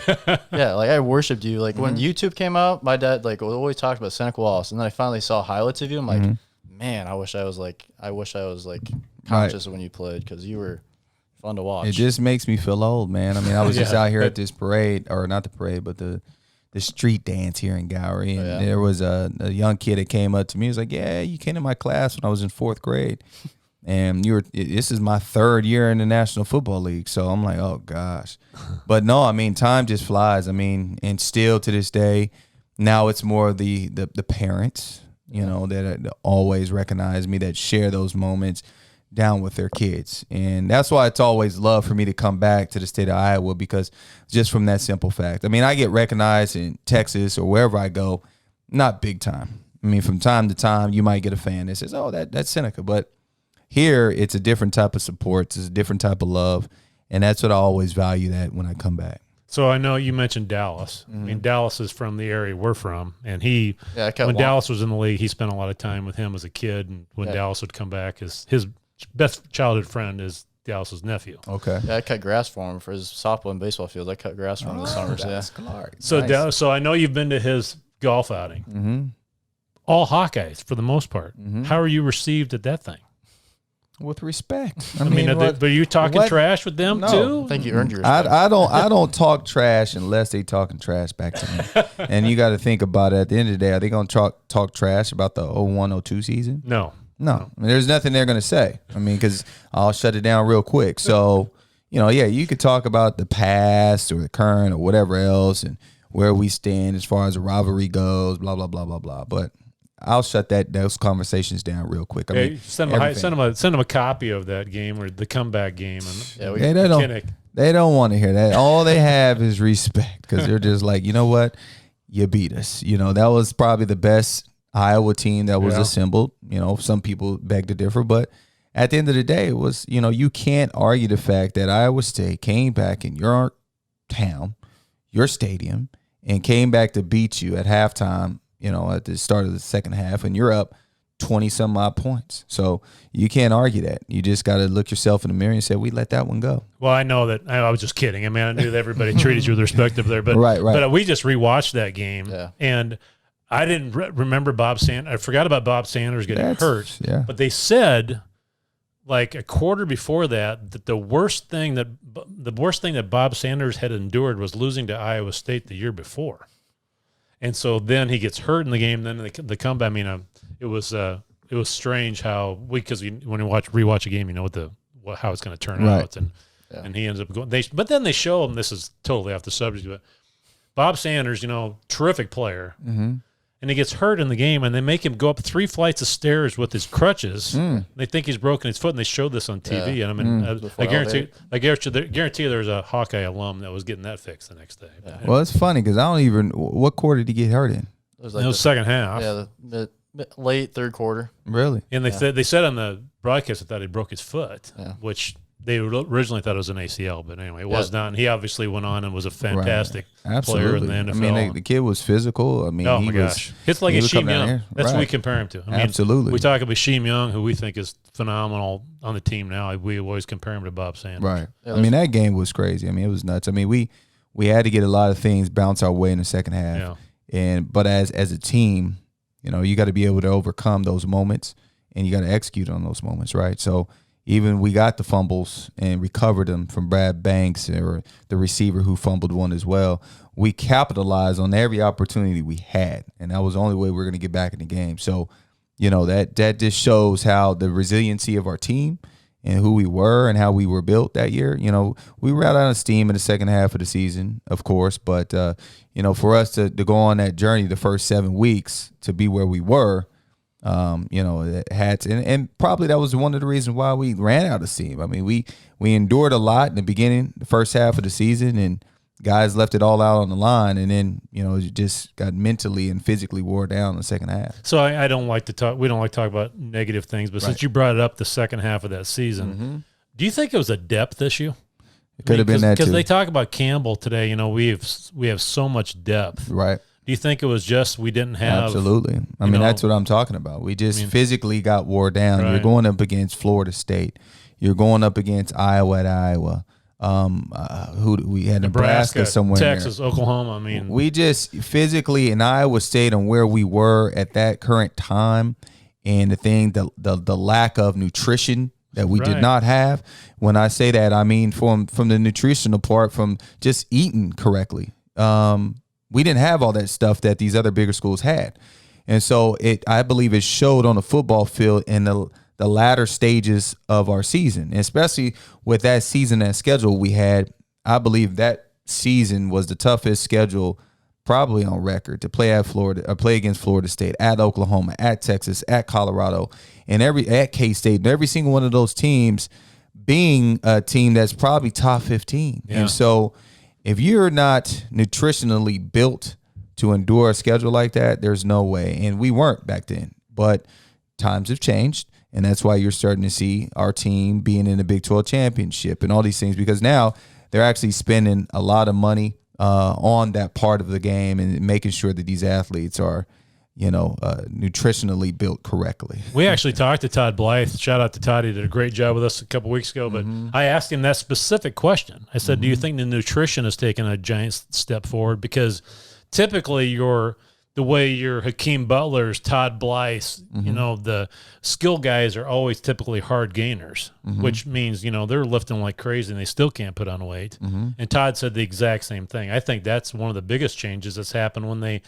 Yeah, like I worshipped you. Like when YouTube came out, my dad like always talked about Seneca Wallace, and then I finally saw highlights of you. I'm like, man, I wish I was conscious when you played because you were fun to watch. It just makes me feel old, man. I mean, I was just out here at this parade, or not the parade, but the street dance here in Gowrie, and there was a young kid that came up to me. He was like, "Yeah, you came to my class when I was in 4th grade, and this is my 3rd year in the National Football League." So I'm like, "Oh gosh," but no, I mean, time just flies. I mean, and still to this day, now it's more of the parents, you know, that always recognize me, that share those moments down with their kids. And that's why it's always love for me to come back to the state of Iowa, because just from that simple fact. I mean, I get recognized in Texas or wherever I go, not big time. I mean, from time to time, you might get a fan that says, oh, that's Seneca. But here, it's a different type of support. It's a different type of love. And that's what I always value that when I come back. So I know you mentioned Dallas. I mean, Dallas is from the area we're from, and when Dallas was in the league, he spent a lot of time with him as a kid. And when Dallas would come back, his best childhood friend is Dallas's nephew. Okay. Yeah, I cut grass for him for his softball and baseball fields. I cut grass for him this summer. So, nice. So I know you've been to his golf outing. Mm-hmm. All Hawkeyes for the most part. Mm-hmm. How are you received at that thing? With respect. I mean, but are you talking trash with them too? I think you earned your respect. I don't talk trash unless they talking trash back to me. And you got to think about it. At the end of the day, are they going to talk trash about the 01-02 season? No. I mean, there's nothing they're going to say. I mean, because I'll shut it down real quick. So, you could talk about the past or the current or whatever else and where we stand as far as the rivalry goes, blah, blah, blah, blah, blah. But I'll shut those conversations down real quick. I mean, send them a copy of that game or the comeback game. And they don't want to hear that. All they have is respect because they're just like, you know what, you beat us. That was probably the best Iowa team that was assembled. Some people beg to differ, but at the end of the day, it was you can't argue the fact that Iowa State came back in your town, your stadium, and came back to beat you at halftime. At the start of the second half, and you're up 20-some-odd points. So you can't argue that. You just got to look yourself in the mirror and say, we let that one go. Well, I know that. I was just kidding. I mean, I knew that everybody treated you with respect up there. But, right. But we just rewatched that game, and I didn't remember Bob Sanders. I forgot about Bob Sanders getting hurt. Yeah. But they said, like a quarter before that the worst thing that Bob Sanders had endured was losing to Iowa State the year before. And so then he gets hurt in the game. Then the comeback. I mean, it was strange how when you rewatch a game, you know how it's going to turn out, and he ends up going. But then they show him. This is totally off the subject, but Bob Sanders, terrific player, and he gets hurt in the game, and they make him go up 3 flights of stairs with his crutches. They think he's broken his foot, and they showed this on TV. And I mean, I guarantee there's a Hawkeye alum that was getting that fixed the next day. Yeah. Well, it's funny because I don't even. What quarter did he get hurt in? It was the second half. Yeah, the late third quarter. Really? And they said on the broadcast that he broke his foot, which they originally thought it was an ACL, but anyway, it was not. And he obviously went on and was a fantastic player in the NFL. I mean, the kid was physical. I mean, oh my gosh, it's like a Sheem Young. That's what we compare him to. I mean, absolutely. We talk about Sheem Young, who we think is phenomenal on the team now. We always compare him to Bob Sanders. Right. I mean, that game was crazy. I mean, it was nuts. I mean, we had to get a lot of things bounce our way in the second half. Yeah. But as a team, you got to be able to overcome those moments, and you got to execute on those moments, right? So even we got the fumbles and recovered them from Brad Banks or the receiver who fumbled one as well. We capitalized on every opportunity we had, and that was the only way we were going to get back in the game. So, that just shows how the resiliency of our team and who we were and how we were built that year. We were out on steam in the second half of the season, of course, but, for us to go on that journey the first 7 weeks to be where we were, it had to, and probably that was one of the reasons why we ran out of steam. I mean, we endured a lot in the beginning, the first half of the season, and guys left it all out on the line, and then it just got mentally and physically wore down in the second half. So I don't like to talk. We don't like to talk about negative things, but since you brought it up, the second half of that season, do you think it was a depth issue? It could have been that too. Because they talk about Campbell today. We have so much depth, right? Do you think it was just we didn't have? Absolutely. I mean, that's what I'm talking about. We just physically got wore down. Right. You're going up against Florida State. You're going up against Iowa at Iowa. We had Nebraska somewhere, Texas, Oklahoma. I mean, we just physically in Iowa State and where we were at that current time, and the lack of nutrition that we did not have. When I say that, I mean from the nutritional part, from just eating correctly. We didn't have all that stuff that these other bigger schools had. And so I believe it showed on the football field in the latter stages of our season, and especially with that season and schedule we had. I believe that season was the toughest schedule probably on record to play against Florida State, at Oklahoma, at Texas, at Colorado, and at K-State, and every single one of those teams being a team that's probably top 15. Yeah. And so if you're not nutritionally built to endure a schedule like that, there's no way. And we weren't back then. But times have changed, and that's why you're starting to see our team being in the Big 12 championship and all these things, because now they're actually spending a lot of money on that part of the game and making sure that these athletes are, nutritionally built correctly. We actually talked to Todd Blythe. Shout out to Todd. He did a great job with us a couple weeks ago. But I asked him that specific question. I said, do you think the nutrition has taken a giant step forward? Because typically the way your Hakeem Butlers, Todd Blythe, the skill guys are always typically hard gainers, which means, they're lifting like crazy and they still can't put on weight. And Todd said the exact same thing. I think that's one of the biggest changes that's happened when they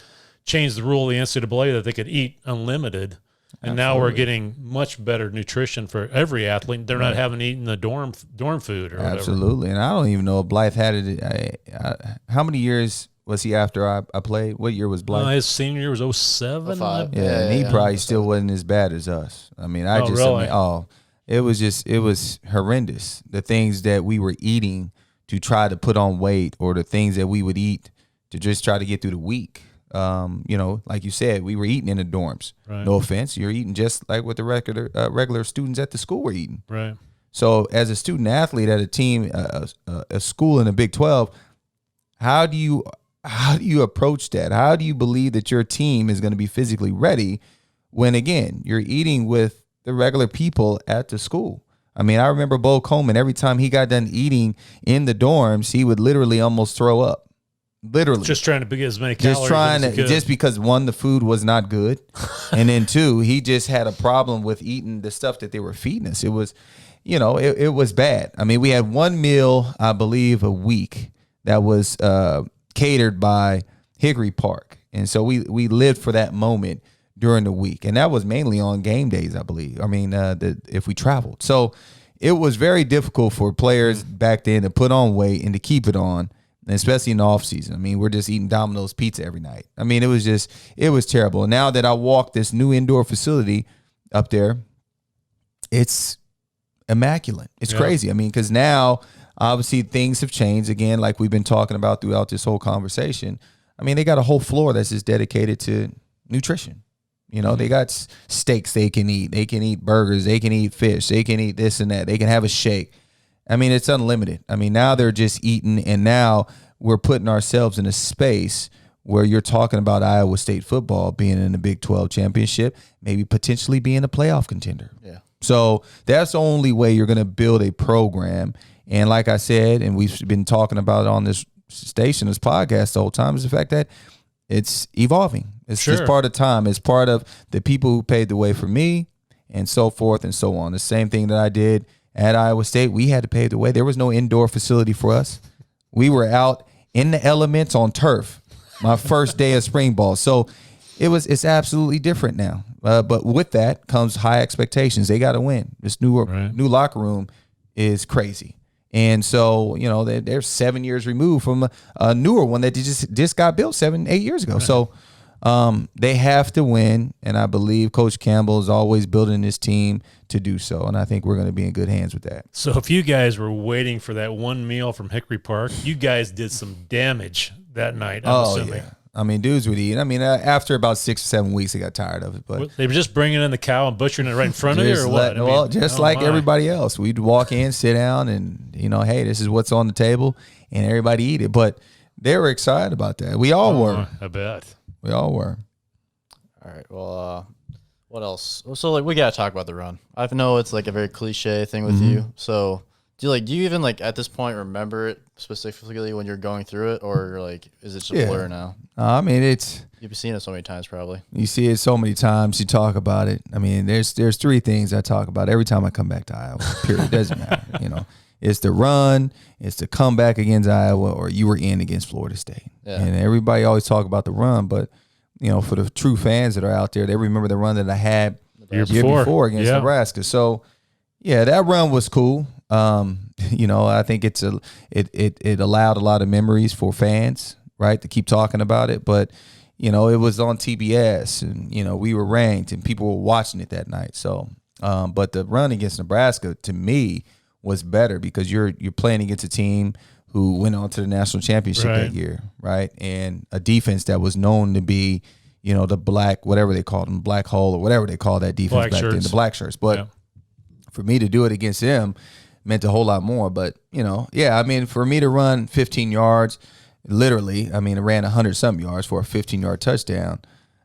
changed the rule of the NCAA that they could eat unlimited. And now we're getting much better nutrition for every athlete. They're not having to eat in the dorm food or whatever. Absolutely. And I don't even know if Blythe had it. How many years was he after I played? What year was Blythe? His senior year was 07. Yeah, and he probably still wasn't as bad as us. I mean, it was horrendous. The things that we were eating to try to put on weight, or the things that we would eat to just try to get through the week. Like you said, we were eating in the dorms. Right. No offense, you're eating just like what the regular students at the school were eating. Right. So, as a student athlete at a team, a school in the Big 12, how do you approach that? How do you believe that your team is going to be physically ready when, again, you're eating with the regular people at the school? I mean, I remember Bo Coleman, every time he got done eating in the dorms, he would literally almost throw up. Literally. Just trying to get as many calories just because, one, the food was not good, and then two, he just had a problem with eating the stuff that they were feeding us. It was, it was bad. I mean, we had one meal, I believe, a week that was catered by Hickory Park. And so we lived for that moment during the week. And that was mainly on game days, I believe. I mean, if we traveled. So it was very difficult for players back then to put on weight and to keep it on, especially in the off season. I mean, we're just eating Domino's pizza every night. I mean, it was terrible. And now that I walk this new indoor facility up there, it's immaculate. It's crazy. I mean, because now obviously things have changed again, like we've been talking about throughout this whole conversation. I mean, they got a whole floor that's just dedicated to nutrition. They got steaks they can eat. They can eat burgers. They can eat fish. They can eat this and that. They can have a shake. I mean, it's unlimited. I mean, now they're just eating, and now we're putting ourselves in a space where you're talking about Iowa State football being in the Big 12 championship, maybe potentially being a playoff contender. Yeah. So that's the only way you're going to build a program. And like I said, and we've been talking about it on this station, this podcast the whole time, is the fact that it's evolving. It's just part of time. It's part of the people who paved the way for me, and so forth and so on. The same thing that I did at Iowa State, we had to pave the way. There was no indoor facility for us. We were out in the elements on turf my first day of spring ball. So it's absolutely different now. But with that comes high expectations. They got to win. This new locker room is crazy. And so, they're 7 years removed from a newer one that just got built 7-8 years ago. Right. So they have to win, and I believe Coach Campbell is always building his team to do so, and I think we're going to be in good hands with that. So if you guys were waiting for that one meal from Hickory Park, you guys did some damage that night, I'm assuming. Yeah. I mean, dudes would eat. I mean, after about 6 or 7 weeks, they got tired of it. But they were just bringing in the cow and butchering it right in front of you, or what? Everybody else. We'd walk in, sit down, and, hey, this is what's on the table, and everybody eat it. But they were excited about that. We all were. I bet. We all were. All right. Well, what else? So, we got to talk about the run. I know it's like a very cliche thing with you. So, do you even at this point remember it specifically when you're going through it, or is it just a blur now? I mean, you've seen it so many times probably. You see it so many times. You talk about it. I mean, there's 3 things I talk about every time I come back to Iowa. Period. It doesn't matter. It's the run, it's the comeback against Iowa, or you were in against Florida State. Yeah. And everybody always talk about the run, but for the true fans that are out there, they remember the run that I had year before against Nebraska. So that run was cool. I think it allowed a lot of memories for fans, right, to keep talking about it. But it was on TBS, and we were ranked, and people were watching it that night. So, but the run against Nebraska to me was better because you're playing against a team who went on to the national championship that year, right, and a defense that was known to be, the black, whatever they called them, black hole or whatever they call that defense back then, the black shirts. But for me to do it against them meant a whole lot more. But, I mean, for me to run 15 yards, literally, I mean, I ran 100-something yards for a 15-yard touchdown.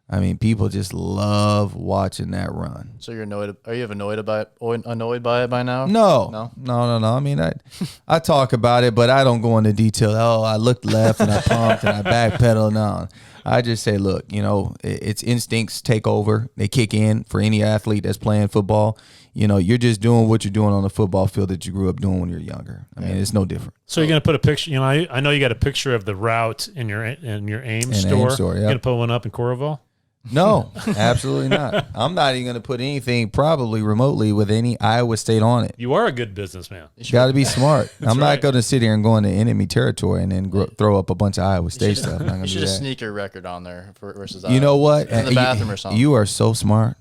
I mean, people just love watching that run. So you're annoyed? Are you annoyed by it by now? No. I mean, I talk about it, but I don't go into detail. Oh, I looked left and I pumped and I backpedaled. No, I just say, look, it's instincts take over. They kick in for any athlete that's playing football. You're just doing what you're doing on the football field that you grew up doing when you're younger. I mean, it's no different. So you're going to put a picture. I know you got a picture of the route in your AIM store. You're going to put one up in Coralville? No, absolutely not. I'm not even going to put anything probably remotely with any Iowa State on it. You are a good businessman. You got to be smart. I'm not going to sit here and go into enemy territory and then throw up a bunch of Iowa State stuff. You should just sneak your record on there versus You know what? In the bathroom or something. You are so smart.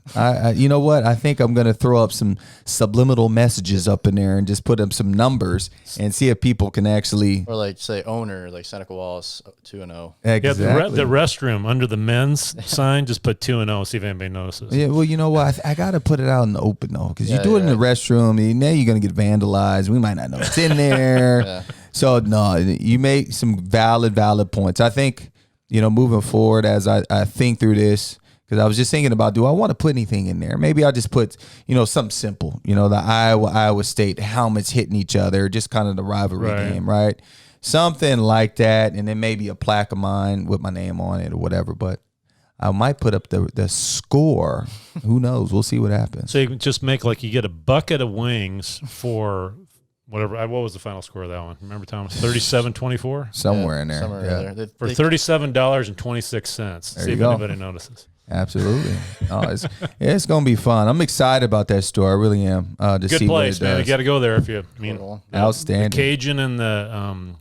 You know what? I think I'm going to throw up some subliminal messages up in there and just put up some numbers and see if people can actually. Or say owner, like Seneca Wallace, 2-0. Exactly. Yeah, the restroom under the men's sign, just put 2-0, see if anybody notices. Yeah, well, you know what? I got to put it out in the open, though, because you do it in the restroom, now you're going to get vandalized. We might not know it's in there. So, no, you make some valid points. I think, moving forward as I think through this, because I was just thinking about, do I want to put anything in there? Maybe I'll just put, something simple, the Iowa State helmets hitting each other, just kind of the rivalry game, right? Something like that, and then maybe a plaque of mine with my name on it or whatever, but I might put up the score. Who knows? We'll see what happens. So you can just make you get a bucket of wings for whatever. What was the final score of that one? Remember, Thomas? 37-24? Somewhere in there. Somewhere there. For $37.26. See if anybody notices. Absolutely. It's going to be fun. I'm excited about that store. I really am. To Good see place, what it man. does. You got to go there if you outstanding. The Cajun and the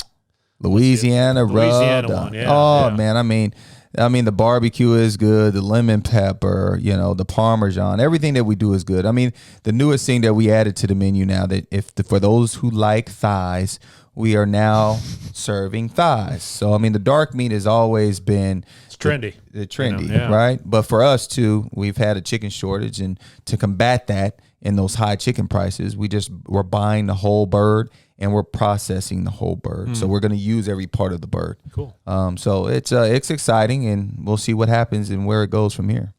Louisiana one. Yeah. Man. I mean, the barbecue is good, the lemon pepper, the Parmesan, everything that we do is good. I mean, the newest thing that we added to the menu now that for those who like thighs, we are now serving thighs. So, I mean, the dark meat has always been trendy. The trendy, right? But for us too, we've had a chicken shortage, and to combat that and those high chicken prices, we're buying the whole bird and we're processing the whole bird. So we're going to use every part of the bird. Cool. So it's exciting, and we'll see what happens and where it goes from here.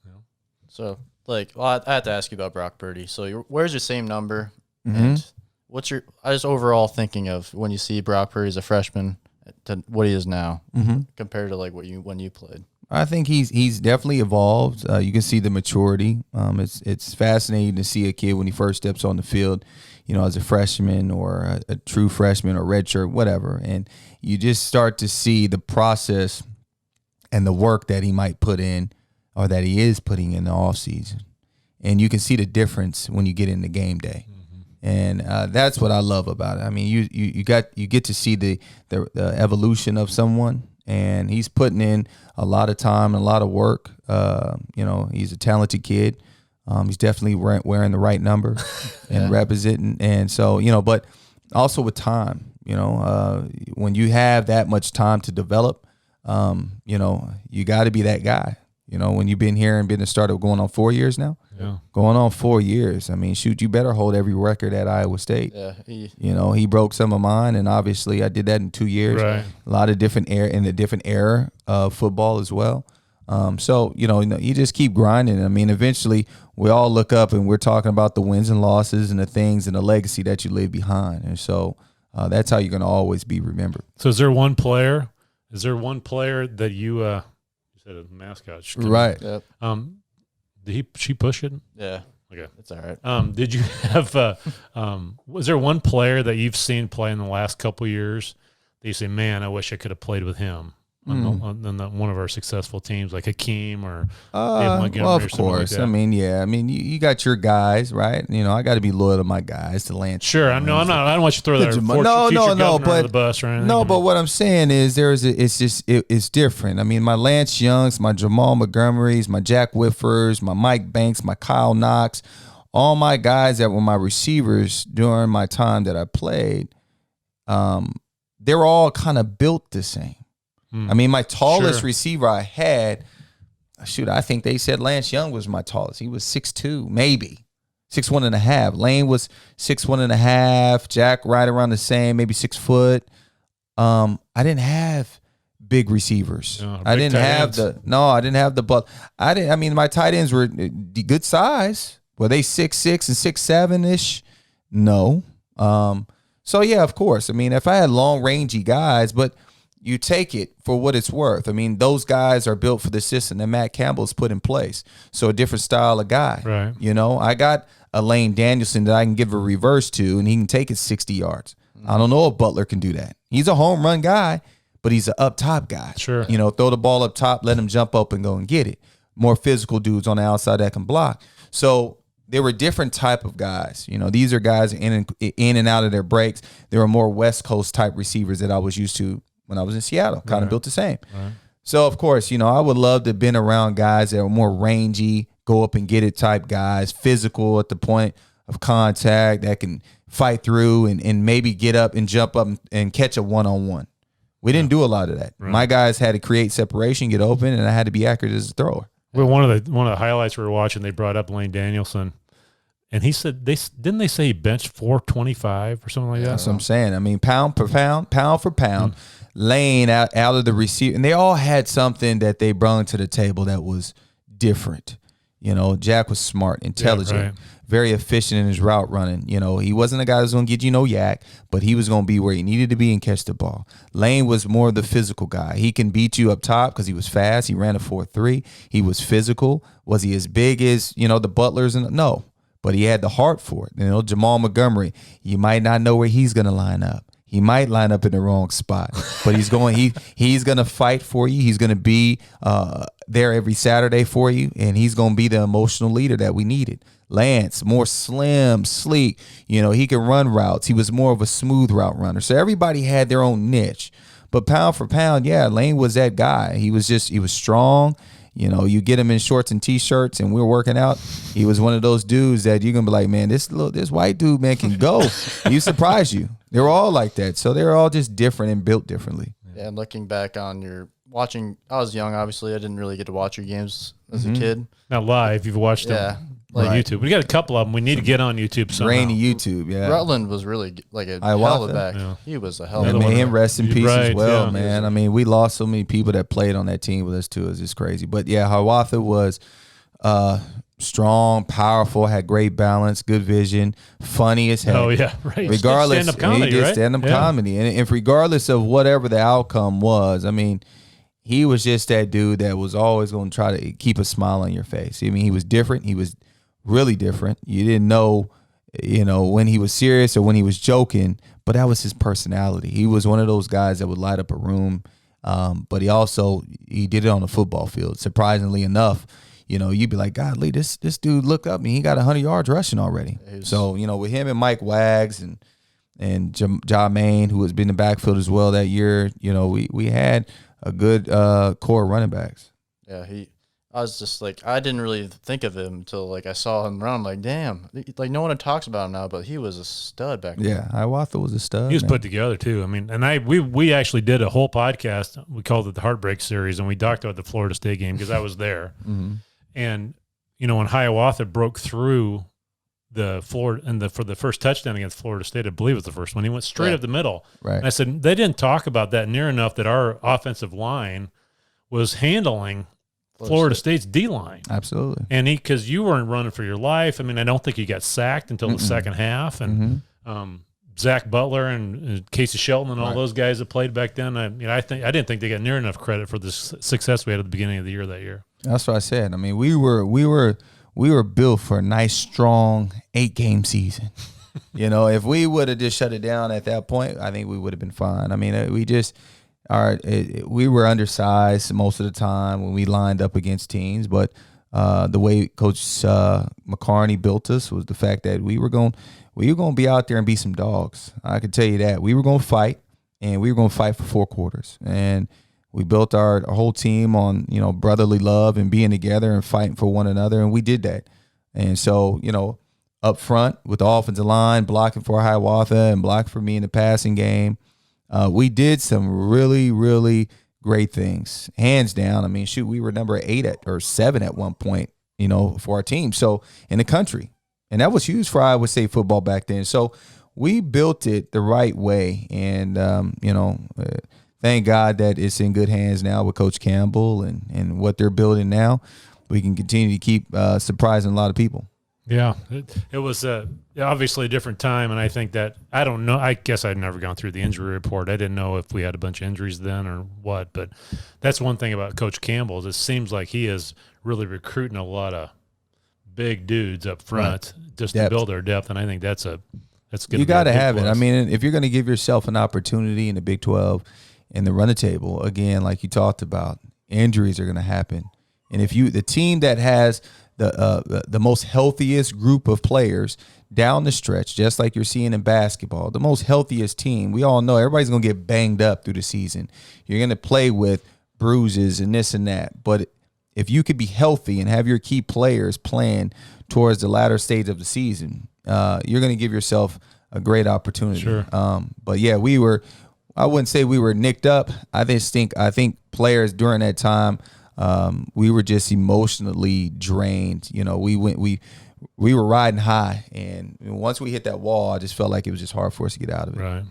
So, I have to ask you about Brock Purdy. So, where's your same number? And what's your just overall thinking of when you see Brock Purdy as a freshman to what he is now compared to when you played? I think he's definitely evolved. You can see the maturity. It's fascinating to see a kid when he first steps on the field, as a freshman or a true freshman or redshirt, whatever. And you just start to see the process and the work that he might put in or that he is putting in the offseason. And you can see the difference when you get into game day. And that's what I love about it. I mean, you get to see the evolution of someone, and he's putting in a lot of time and a lot of work. He's a talented kid. He's definitely wearing the right number and representing. And so, but also with time, when you have that much time to develop, you got to be that guy. When you've been here and been the starter going on 4 years now, going on 4 years. I mean, shoot, you better hold every record at Iowa State. Yeah, he broke some of mine, and obviously I did that in 2 years. Right. A lot of different in a different era of football as well. So you just keep grinding. I mean, eventually we all look up and we're talking about the wins and losses and the things and the legacy that you leave behind, and so that's how you're going to always be remembered. So, is there one player that you said a mascot. Right. Yep. Did she push it? Yeah. Okay. It's all right. Did you have was there one player that you've seen play in the last couple of years that you say, man, I wish I could have played with him on one of our successful teams, like Hakeem or Dave Montgomery? Well, of or something course. Like that? I mean, you got your guys, right? I got to be loyal to my guys, to Lance. Sure. I'm not. I don't want you to throw that but the bus or anything. No, but what I'm saying is it's different. I mean, my Lance Youngs, my Jamal Montgomerys, my Jack Whiffers, my Mike Banks, my Kyle Knox, all my guys that were my receivers during my time that I played, they were all kind of built the same. I mean, my tallest receiver I had, I think they said Lance Young was my tallest. He was 6'2", maybe 6'1.5". Lane was 6'1.5". Jack right around the same, maybe 6 foot. I didn't have big receivers. I didn't have the I mean, my tight ends were good size. Were they 6'6" and 6'7" No. So yeah, of course. I mean, if I had long rangy guys, but you take it for what it's worth. I mean, those guys are built for the system that Matt Campbell's put in place. So a different style of guy. Right. You know, I got Elaine Danielson that I can give a reverse to, and he can take it 60 yards. I don't know if Butler can do that. He's a home run guy, but he's an up top guy. Sure. You know, throw the ball up top, let him jump up and go and get it. More physical dudes on the outside that can block. So there were different type of guys. You know, these are guys in and out of their breaks. There were more West Coast type receivers that I was used to when I was in Seattle. Kind of built the same. Right. So, of course, you know, I would love to have been around guys that were more rangy, go up and get it type guys, physical at the point of contact, that can fight through and maybe get up and jump up and catch a one-on-one. We didn't do a lot of that. Right. My guys had to create separation, get open, and I had to be accurate as a thrower. Well, one of the highlights we were watching, they brought up Elaine Danielson, and he said didn't they say he benched 425 or something like that? That's what I'm saying. I mean, pound for pound, Lane out of the receiver, and they all had something that they brought to the table that was different. You know, Jack was smart, intelligent, very efficient in his route running. You know, he wasn't a guy that's going to get you no yak, but he was going to be where he needed to be and catch the ball. Lane was more of the physical guy. He can beat you up top because he was fast. He ran a 4.3. He was physical. Was he as big as, you know, the Butlers? No, but he had the heart for it. You know, Jamal Montgomery, you might not know where he's going to line up. He might line up in the wrong spot, but he's going to fight for you. He's going to be there every Saturday for you, and he's going to be the emotional leader that we needed. Lance, more slim, sleek. You know, he can run routes. He was more of a smooth route runner. So everybody had their own niche. But pound for pound, yeah, Lane was that guy. He was strong. You know, you get him in shorts and T-shirts, and we're working out. He was one of those dudes that you're gonna be like, man, this white dude, man, can go. He surprised you. They were all like that, so they were all just different and built differently. Yeah, and looking back on your watching, I was young. Obviously, I didn't really get to watch your games as a kid. Not live. You've watched them. Like YouTube. We got a couple of them. We need to get on YouTube somehow. Rainy YouTube, yeah. Rutland was really like a hell of a back. Yeah. He was a hell of a May him rest in peace as well, yeah. man. I mean, we lost so many people that played on that team with us too. It's just crazy. But yeah, Hiawatha was strong, powerful, had great balance, good vision, funny as hell. Oh yeah, right. Regardless, stand-up comedy, he did stand-up comedy, and if regardless of whatever the outcome was, I mean, he was just that dude that was always going to try to keep a smile on your face. I mean, he was different. He was really different. You didn't know, you know, when he was serious or when he was joking, but that was his personality. He was one of those guys that would light up a room, but he did it on the football field. Surprisingly enough, you know, you'd be like, golly, this dude looked up and he got 100 yards rushing already. So, you know, with him and Mike Wags and Ja Main, who has been in the backfield as well that year, you know, we had a good core running backs. Yeah, I was just like, I didn't really think of him until like I saw him around. I'm like, damn, like no one talks about him now, but he was a stud back then. Yeah, Hiawatha was a stud. He was put together too. I mean, and we actually did a whole podcast. We called it the Heartbreak Series, and we talked about the Florida State game because I was there. Mm-hmm. And you know, when Hiawatha broke through the Florida and for the first touchdown against Florida State, I believe it was the first one, he went straight up the middle. Right. And I said they didn't talk about that near enough that our offensive line was handling Florida State's D-line. Absolutely. And because you weren't running for your life. I mean, I don't think you got sacked until the second half. And Zach Butler and Casey Shelton and all those guys that played back then, I didn't think they got near enough credit for the success we had at the beginning of the year that year. That's what I said. I mean, we were built for a nice, strong 8-game season. You know, if we would have just shut it down at that point, I think we would have been fine. I mean, we were undersized most of the time when we lined up against teams, but the way Coach McCarney built us was the fact that we were going to be out there and be some dogs. I can tell you that. We were going to fight, and we were going to fight for 4 quarters. And we built our whole team on, you know, brotherly love and being together and fighting for one another, and we did that. And so, you know, up front with the offensive line, blocking for Hiawatha and blocking for me in the passing game, we did some really, really great things. Hands down. I mean, shoot, we were number 8 or 7 at one point, you know, for our team. So in the country. And that was huge for Iowa State football back then. So we built it the right way. And, thank God that it's in good hands now with Coach Campbell and what they're building now. We can continue to keep surprising a lot of people. Yeah, it was obviously a different time, and I think that I don't know. I guess I'd never gone through the injury report. I didn't know if we had a bunch of injuries then or what. But that's one thing about Coach Campbell is it seems like he is really recruiting a lot of big dudes up front just to build their depth, and I think that's good. You got to have it. I mean, if you're going to give yourself an opportunity in the Big 12 and the run table, again, like you talked about, injuries are going to happen, and if the team that has the most healthiest group of players down the stretch, just like you're seeing in basketball, the most healthiest team. We all know everybody's going to get banged up through the season. You're going to play with bruises and this and that. But if you could be healthy and have your key players playing towards the latter stage of the season, you're going to give yourself a great opportunity. Sure. But yeah, I wouldn't say we were nicked up. I think players during that time, we were just emotionally drained. You know, we were riding high, and once we hit that wall, I just felt like it was just hard for us to get out of it. Right.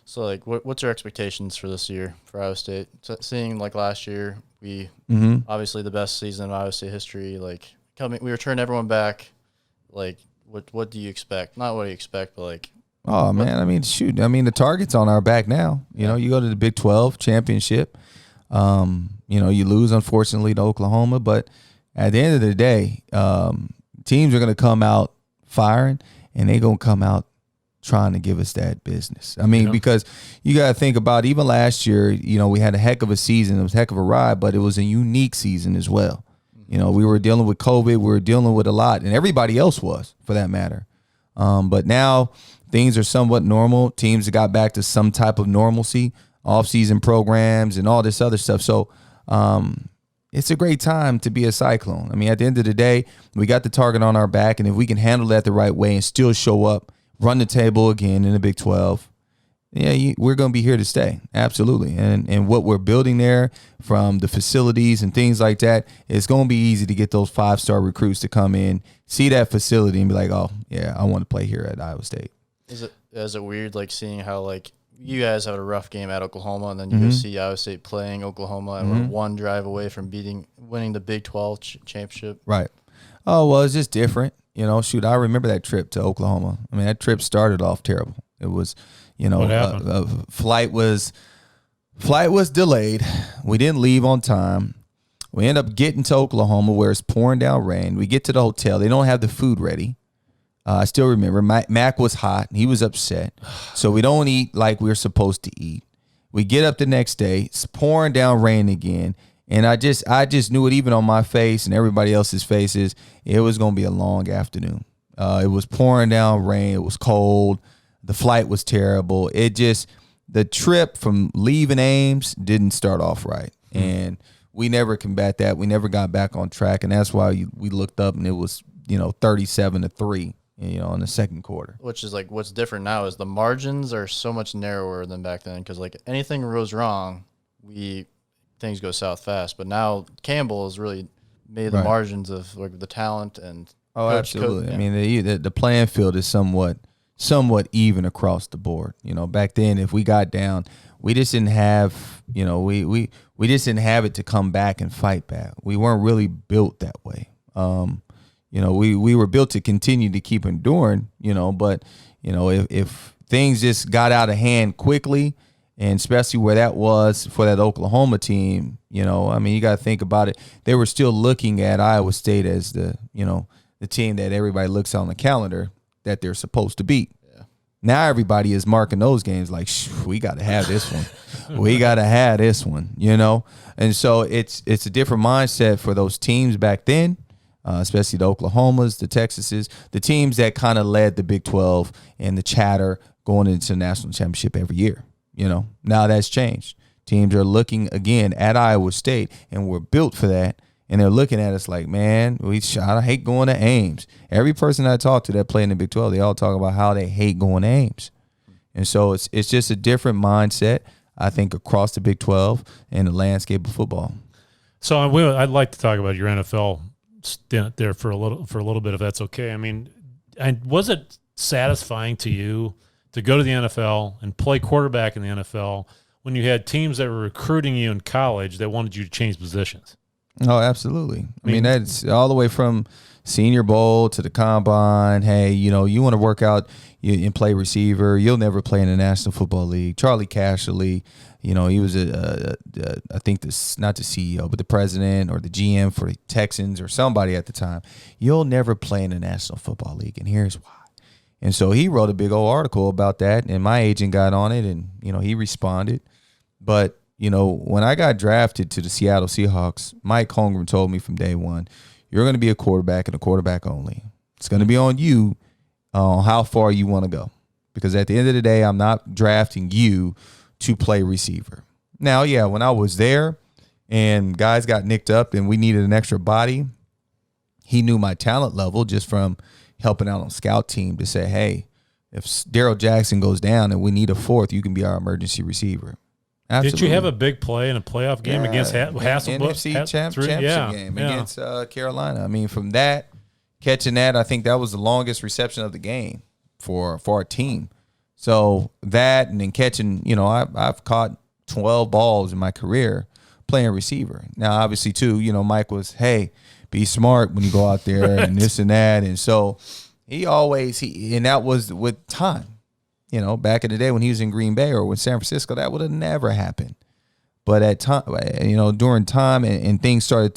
So, like, what's your expectations for this year for Iowa State? So, seeing like last year, we obviously the best season in Iowa State history. Like, we returned everyone back. Like, what do you expect? Not what do you expect, but like. Oh man, I mean, shoot, the target's on our back now. You know, you go to the Big 12 championship. You know, you lose, unfortunately, to Oklahoma, but at the end of the day, teams are going to come out firing, and they're going to come out trying to give us that business. I mean, because you got to think about even last year, you know, we had a heck of a season. It was a heck of a ride, but it was a unique season as well. You know, we were dealing with COVID. We were dealing with a lot, and everybody else was, for that matter. But now things are somewhat normal. Teams got back to some type of normalcy, off-season programs and all this other stuff. So it's a great time to be a Cyclone. I mean, at the end of the day, we got the target on our back, and if we can handle that the right way and still show up, run the table again in the Big 12, we're going to be here to stay. Absolutely. And what we're building there from the facilities and things like that, it's going to be easy to get those 5-star recruits to come in, see that facility and be like, oh, yeah, I want to play here at Iowa State. Is it weird, like, seeing how, like, you guys had a rough game at Oklahoma, and then you go see Iowa State playing Oklahoma, and we're one drive away from winning the Big 12 championship? Right. Oh, well, it's just different. You know, shoot, I remember that trip to Oklahoma. I mean, that trip started off terrible. It was, you know, flight was delayed. We didn't leave on time. We end up getting to Oklahoma where it's pouring down rain. We get to the hotel. They don't have the food ready. I still remember Mac was hot. He was upset. So we don't eat like we're supposed to eat. We get up the next day. It's pouring down rain again. And I just knew it even on my face and everybody else's faces. It was going to be a long afternoon. It was pouring down rain. It was cold. The flight was terrible. The trip from leaving Ames didn't start off right. And we never combat that. We never got back on track. And that's why we looked up and it was, 37-3. In the second quarter. Which is like what's different now is the margins are so much narrower than back then, because like anything goes wrong, things go south fast. But now Campbell has really made the margins of like the talent and absolutely. I mean the playing field is somewhat even across the board. Back then if we got down, we just didn't have we just didn't have it to come back and fight back. We weren't really built that way. We were built to continue to keep enduring, but, if things just got out of hand quickly, and especially where that was for that Oklahoma team, you got to think about it. They were still looking at Iowa State as the team that everybody looks on the calendar that they're supposed to beat. Yeah. Now everybody is marking those games like, we got to have this one. We got to have this one, And so it's a different mindset for those teams back then. Especially the Oklahomas, the Texases, the teams that kind of led the Big 12 and the chatter going into the national championship every year. Now that's changed. Teams are looking again at Iowa State, and we're built for that. And they're looking at us like, man, I hate going to Ames. Every person I talk to that play in the Big 12, they all talk about how they hate going to Ames. And so it's just a different mindset, I think, across the Big 12 and the landscape of football. So I'd like to talk about your NFL stint there for a little bit, if that's okay. I mean, was it satisfying to you to go to the NFL and play quarterback in the NFL when you had teams that were recruiting you in college that wanted you to change positions. Oh, absolutely. I mean, that's all the way from Senior Bowl to the Combine. Hey, you want to work out and play receiver. You'll never play in the National Football League. Charlie Cashley, he was I think not the CEO, but the president or the GM for the Texans or somebody at the time. You'll never play in the National Football League, and here's why. And so he wrote a big old article about that, and my agent got on it, and he responded. But when I got drafted to the Seattle Seahawks, Mike Holmgren told me from day one, you're going to be a quarterback and a quarterback only. It's going to be on you on how far you want to go. Because at the end of the day, I'm not drafting you to play receiver. Now, yeah, when I was there and guys got nicked up and we needed an extra body, he knew my talent level just from helping out on scout team to say, hey, if Darrell Jackson goes down and we need a fourth, you can be our emergency receiver. Absolutely. Did you have a big play in a playoff game against Hasselbeck? NFC championship game against Carolina. I mean, from that, catching that, I think that was the longest reception of the game for our team. So that and then catching, I've caught 12 balls in my career playing receiver. Now, obviously, too, Mike was, hey, be smart when you go out there and this and that. And so and that was with time. Back in the day when he was in Green Bay or with San Francisco, that would have never happened. But at time, during time and things started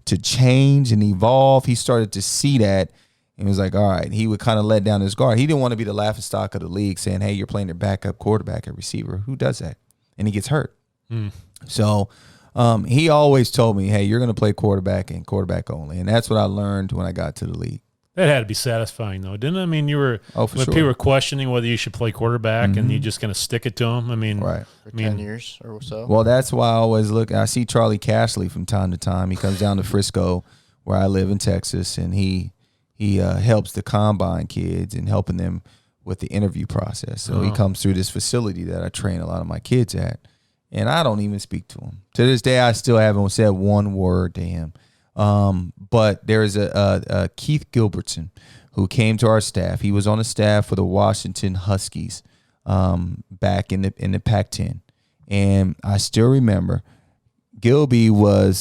to change and evolve, he started to see that and was like, all right, he would kind of let down his guard. He didn't want to be the laughingstock of the league saying, hey, you're playing your backup quarterback at receiver. Who does that? And he gets hurt. So he always told me, hey, you're going to play quarterback and quarterback only. And that's what I learned when I got to the league. That had to be satisfying, though, didn't it? I mean, you were when people were questioning whether you should play quarterback, and you just kind of stick it to them. I mean, right? For 10 years or so. Well, that's why I always look. I see Charlie Cashley from time to time. He comes down to Frisco, where I live in Texas, and he helps the Combine kids and helping them with the interview process. So he comes through this facility that I train a lot of my kids at, and I don't even speak to him. To this day, I still haven't said one word to him. But there's a Keith Gilbertson who came to our staff. He was on the staff for the Washington Huskies back in the Pac-10. And I still remember Gilby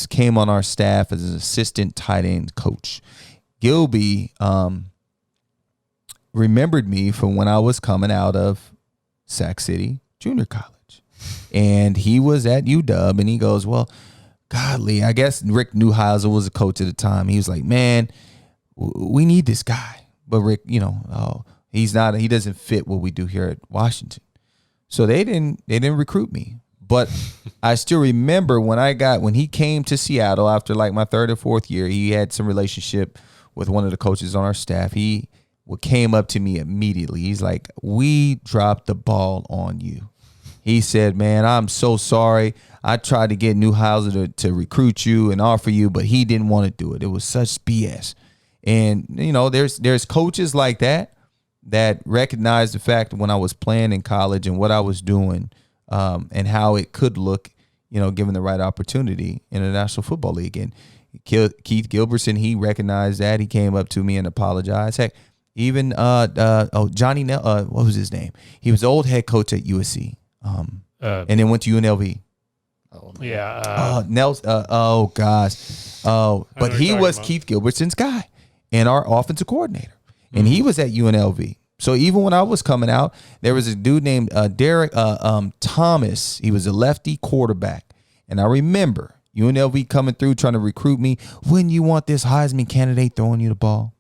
came on our staff as an assistant tight end coach. Gilby remembered me from when I was coming out of Sac City Junior College. And he was at UW, and he goes, well, godly, I guess Rick Neuheisel was a coach at the time. He was like, man, we need this guy. But Rick, he doesn't fit what we do here at Washington. So they didn't recruit me. But I still remember when he came to Seattle after like my third or fourth year, he had some relationship with one of the coaches on our staff. He came up to me immediately. He's like, we dropped the ball on you. He said, man, I'm so sorry. I tried to get Neuheisel to recruit you and offer you, but he didn't want to do it. It was such BS. And, there's coaches like that recognize the fact that when I was playing in college and what I was doing and how it could look, given the right opportunity in the National Football League. And Keith Gilbertson, he recognized that. He came up to me and apologized. Heck, even Johnny, what was his name? He was the old head coach at USC. And then went to UNLV. Oh gosh. But he was Keith Gilbertson's guy and our offensive coordinator. And he was at UNLV. So even when I was coming out, there was a dude named Derek Thomas. He was a lefty quarterback. And I remember UNLV coming through trying to recruit me. When you want this Heisman candidate throwing you the ball?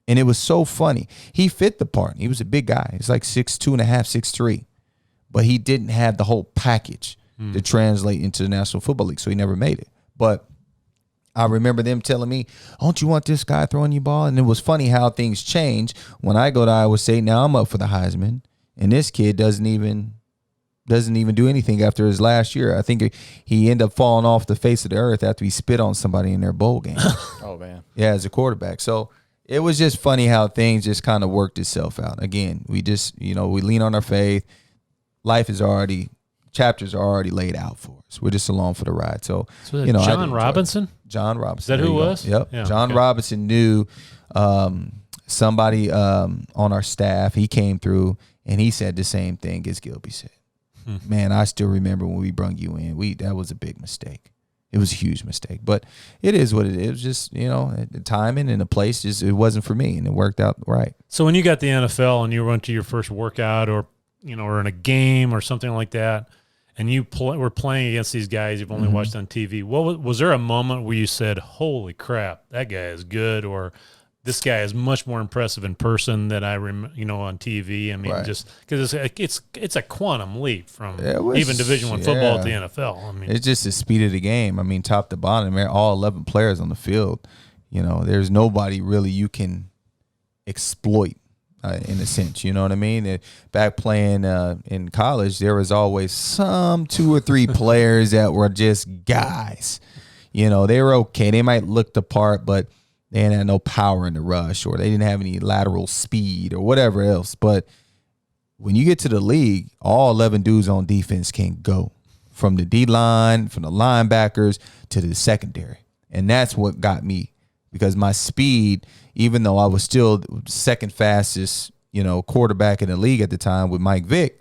And it was so funny. He fit the part. He was a big guy. He's like 6'2.5", 6'3". But he didn't have the whole package to translate into the National Football League, so he never made it. But I remember them telling me, don't you want this guy throwing you ball? And it was funny how things change. When I go to Iowa State, now I'm up for the Heisman, and this kid doesn't even do anything after his last year. I think he ended up falling off the face of the earth after he spit on somebody in their bowl game. Oh, man. Yeah, as a quarterback. So it was just funny how things just kind of worked itself out. Again, we just, we lean on our faith. Chapters are already laid out for us. We're just along for the ride. So John Robinson? John Robinson. Is that who it was? Yep. Yeah, John Robinson knew somebody on our staff. He came through and he said the same thing as Gilby said. man, I still remember when we brung you in. That was a big mistake. It was a huge mistake, but it is what it is. Just, the timing and the place, it wasn't for me, and it worked out right. So when you got the NFL and you went to your first workout or in a game or something like that, and you were playing against these guys you've only watched on TV, was there a moment where you said, holy crap, that guy is good, or this guy is much more impressive in person than I on TV? I mean, right. Just because it's a quantum leap from even Division I football to the NFL. I mean, it's just the speed of the game. I mean, top to bottom, all 11 players on the field. There's nobody really you can exploit in a sense. You know what I mean? Back playing in college, there was always some 2 or 3 players that were just guys. They were okay. They might look the part, but they didn't have no power in the rush, or they didn't have any lateral speed or whatever else. But when you get to the league, all 11 dudes on defense can go, from the D-line, from the linebackers to the secondary. And that's what got me, because my speed, even though I was still second fastest, quarterback in the league at the time with Mike Vick,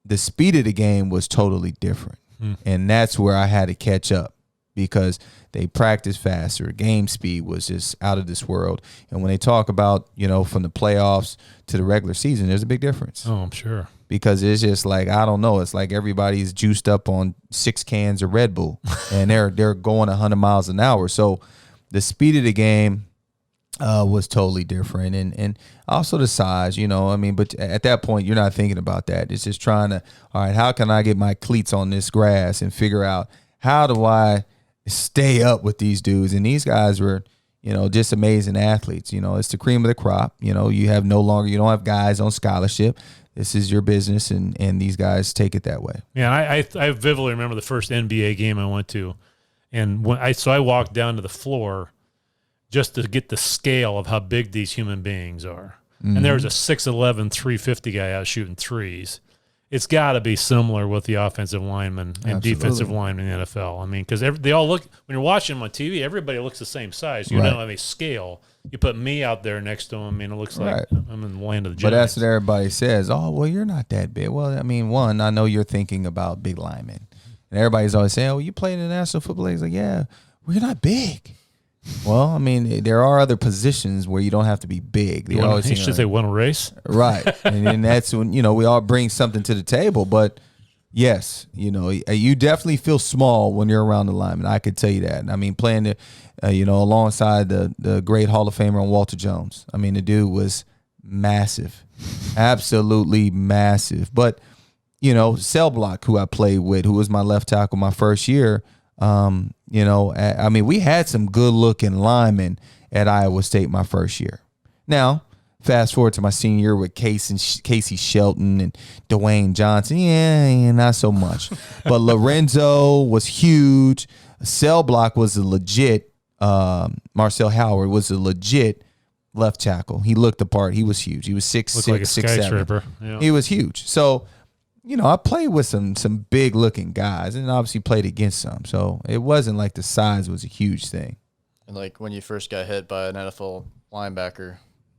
the speed of the game was totally different. And that's where I had to catch up, because they practiced faster. Game speed was just out of this world. And when they talk about, from the playoffs to the regular season, there's a big difference. Oh, I'm sure. Because it's just like, I don't know. It's like everybody's juiced up on 6 cans of Red Bull and they're going 100 miles an hour. So the speed of the game was totally different. And also the size, but at that point, you're not thinking about that. It's just trying to, all right, how can I get my cleats on this grass and figure out how do I stay up with these dudes? And these guys were, just amazing athletes. It's the cream of the crop. You don't have guys on scholarship. This is your business, and these guys take it that way. Yeah, I vividly remember the first NBA game I went to, and I walked down to the floor just to get the scale of how big these human beings are. And there was a 6'11", 350 guy out shooting threes. It's got to be similar with the offensive linemen and defensive linemen in the NFL. I mean, because they all look, when you're watching them on TV, everybody looks the same size. You don't have a scale. You put me out there next to them, and it looks like I'm in the land of the Giants. But that's what everybody says. Oh, well, you're not that big. Well, I mean, one, I know you're thinking about big linemen. And everybody's always saying, oh, you play in the National Football League. It's like, yeah, well, you're not big. Well, I mean, there are other positions where you don't have to be big. You should say one race. Right. And then that's when, we all bring something to the table. But, yes, you definitely feel small when you're around the lineman. I could tell you that. I mean, playing, alongside the great Hall of Famer Walter Jones. I mean, the dude was massive, absolutely massive. But, Cell Block, who I played with, who was my left tackle my first year, I mean, we had some good-looking linemen at Iowa State my first year. Now, fast forward to my senior year with Casey Shelton and Dwayne Johnson. Yeah, not so much. But Lorenzo was huge. Cell Block was a legit. Marcel Howard was a legit left tackle. He looked the part. He was huge. He was 6'6", like a 6'7". Yeah. He was huge. So, I played with some big looking guys, and obviously played against some. So it wasn't like the size was a huge thing. And like when you first got hit by an NFL linebacker,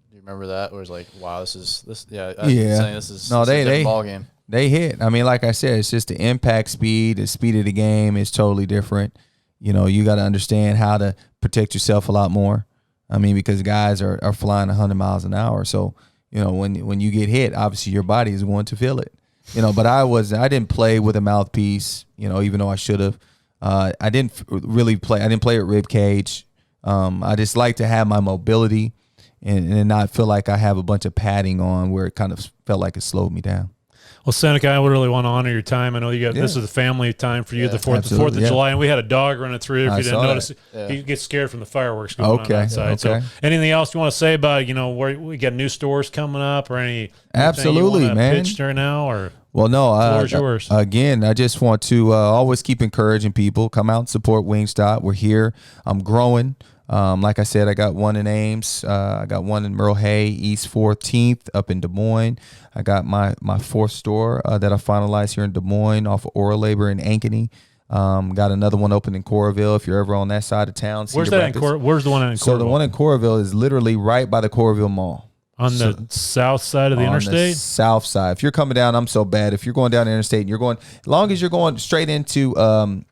do you remember that? Or was like, wow, this is a ball game. They hit. I mean, like I said, it's just the impact speed, the speed of the game is totally different. You got to understand how to protect yourself a lot more. I mean, because guys are flying 100 miles an hour. So, when you get hit, obviously your body is going to feel it. But I didn't play with a mouthpiece, even though I should have. I didn't really play. I didn't play with rib cage. I just like to have my mobility and not feel like I have a bunch of padding on where it kind of felt like it slowed me down. Well, Seneca, I would really want to honor your time. I know this is a family time for you, the 4th of July, and we had a dog running through. If you didn't notice, he gets scared from the fireworks going on that side. So, anything else you want to say about where we got new stores coming up or any? Absolutely, man. Pitch right now or? Well, no. The floor is yours. Again, I just want to always keep encouraging people. Come out and support Wingstop. We're here. I'm growing. Like I said, I got one in Ames. I got one in Merle Hay, East 14th up in Des Moines. I got my 4th store that I finalized here in Des Moines off of Oral Labor in Ankeny. Got another one open in Coralville if you're ever on that side of town. Where's that? Where's the one in Coralville? So the one in Coralville is literally right by the Coralville Mall. On the south side of the interstate? On the south side. If you're coming down, I'm so bad. If you're going down the interstate and you're going, as long as you're going straight into to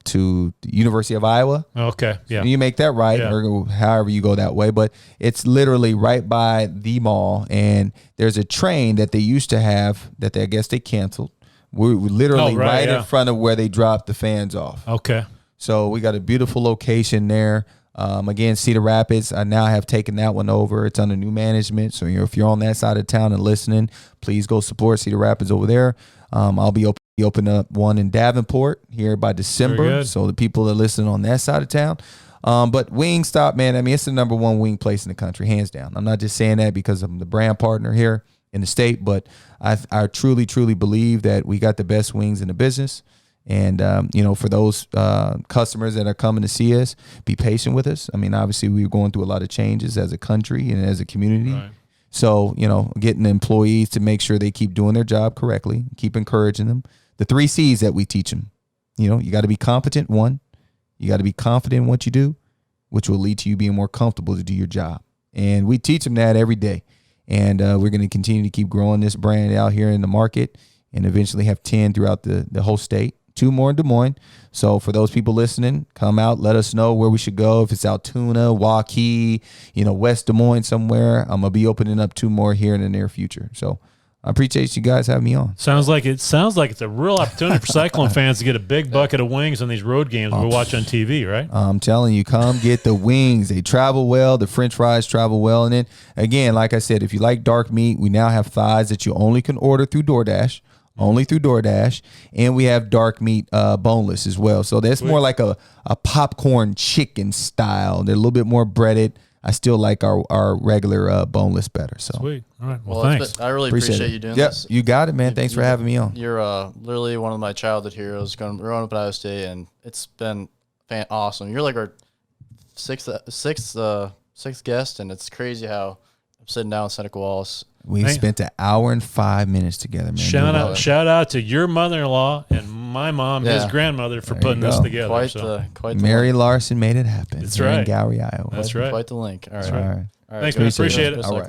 the University of Iowa. Okay, yeah. You make that right, or however you go that way. But it's literally right by the mall, and there's a train that they used to have that I guess they canceled. We're literally right in front of where they dropped the fans off. Okay. So we got a beautiful location there. Again, Cedar Rapids, I now have taken that one over. It's under new management. So if you're on that side of town and listening, please go support Cedar Rapids over there. I'll be opening up one in Davenport here by December. So the people that listen on that side of town. But Wingstop, man, I mean, it's the number one wing place in the country, hands down. I'm not just saying that because I'm the brand partner here in the state, but I truly, truly believe that we got the best wings in the business. And, for those customers that are coming to see us, be patient with us. I mean, obviously, we're going through a lot of changes as a country and as a community. Right. So, getting the employees to make sure they keep doing their job correctly, keep encouraging them. The 3 C's that we teach them. You got to be competent, one. You got to be confident in what you do, which will lead to you being more comfortable to do your job. And we teach them that every day. And we're going to continue to keep growing this brand out here in the market and eventually have 10 throughout the whole state. 2 more in Des Moines. So for those people listening, come out, let us know where we should go. If it's Altoona, Waukee, West Des Moines somewhere, I'm going to be opening up 2 more here in the near future. So I appreciate you guys having me on. Sounds like it's a real opportunity for Cyclone fans to get a big bucket of wings on these road games we watch on TV, right? I'm telling you, come get the wings. They travel well. The French fries travel well. And then, again, like I said, if you like dark meat, we now have thighs that you only can order through DoorDash. And we have dark meat boneless as well. So that's more like a popcorn chicken style. They're a little bit more breaded. I still like our regular boneless better. So sweet. All right. Well, thanks. I really appreciate you doing this. You got it, man. Thanks for having me on. You're literally one of my childhood heroes growing up at Iowa State, and it's been awesome. You're like our sixth guest, and it's crazy how I'm sitting down with Seneca Wallace. We spent an hour and 5 minutes together, man. Shout out to your mother-in-law and my mom, his grandmother, for putting this together. Quite Mary Larson made it happen. That's right. In Gowrie, Iowa. That's right. Quite the link. All right. All right. Thanks, man. Appreciate it. All right.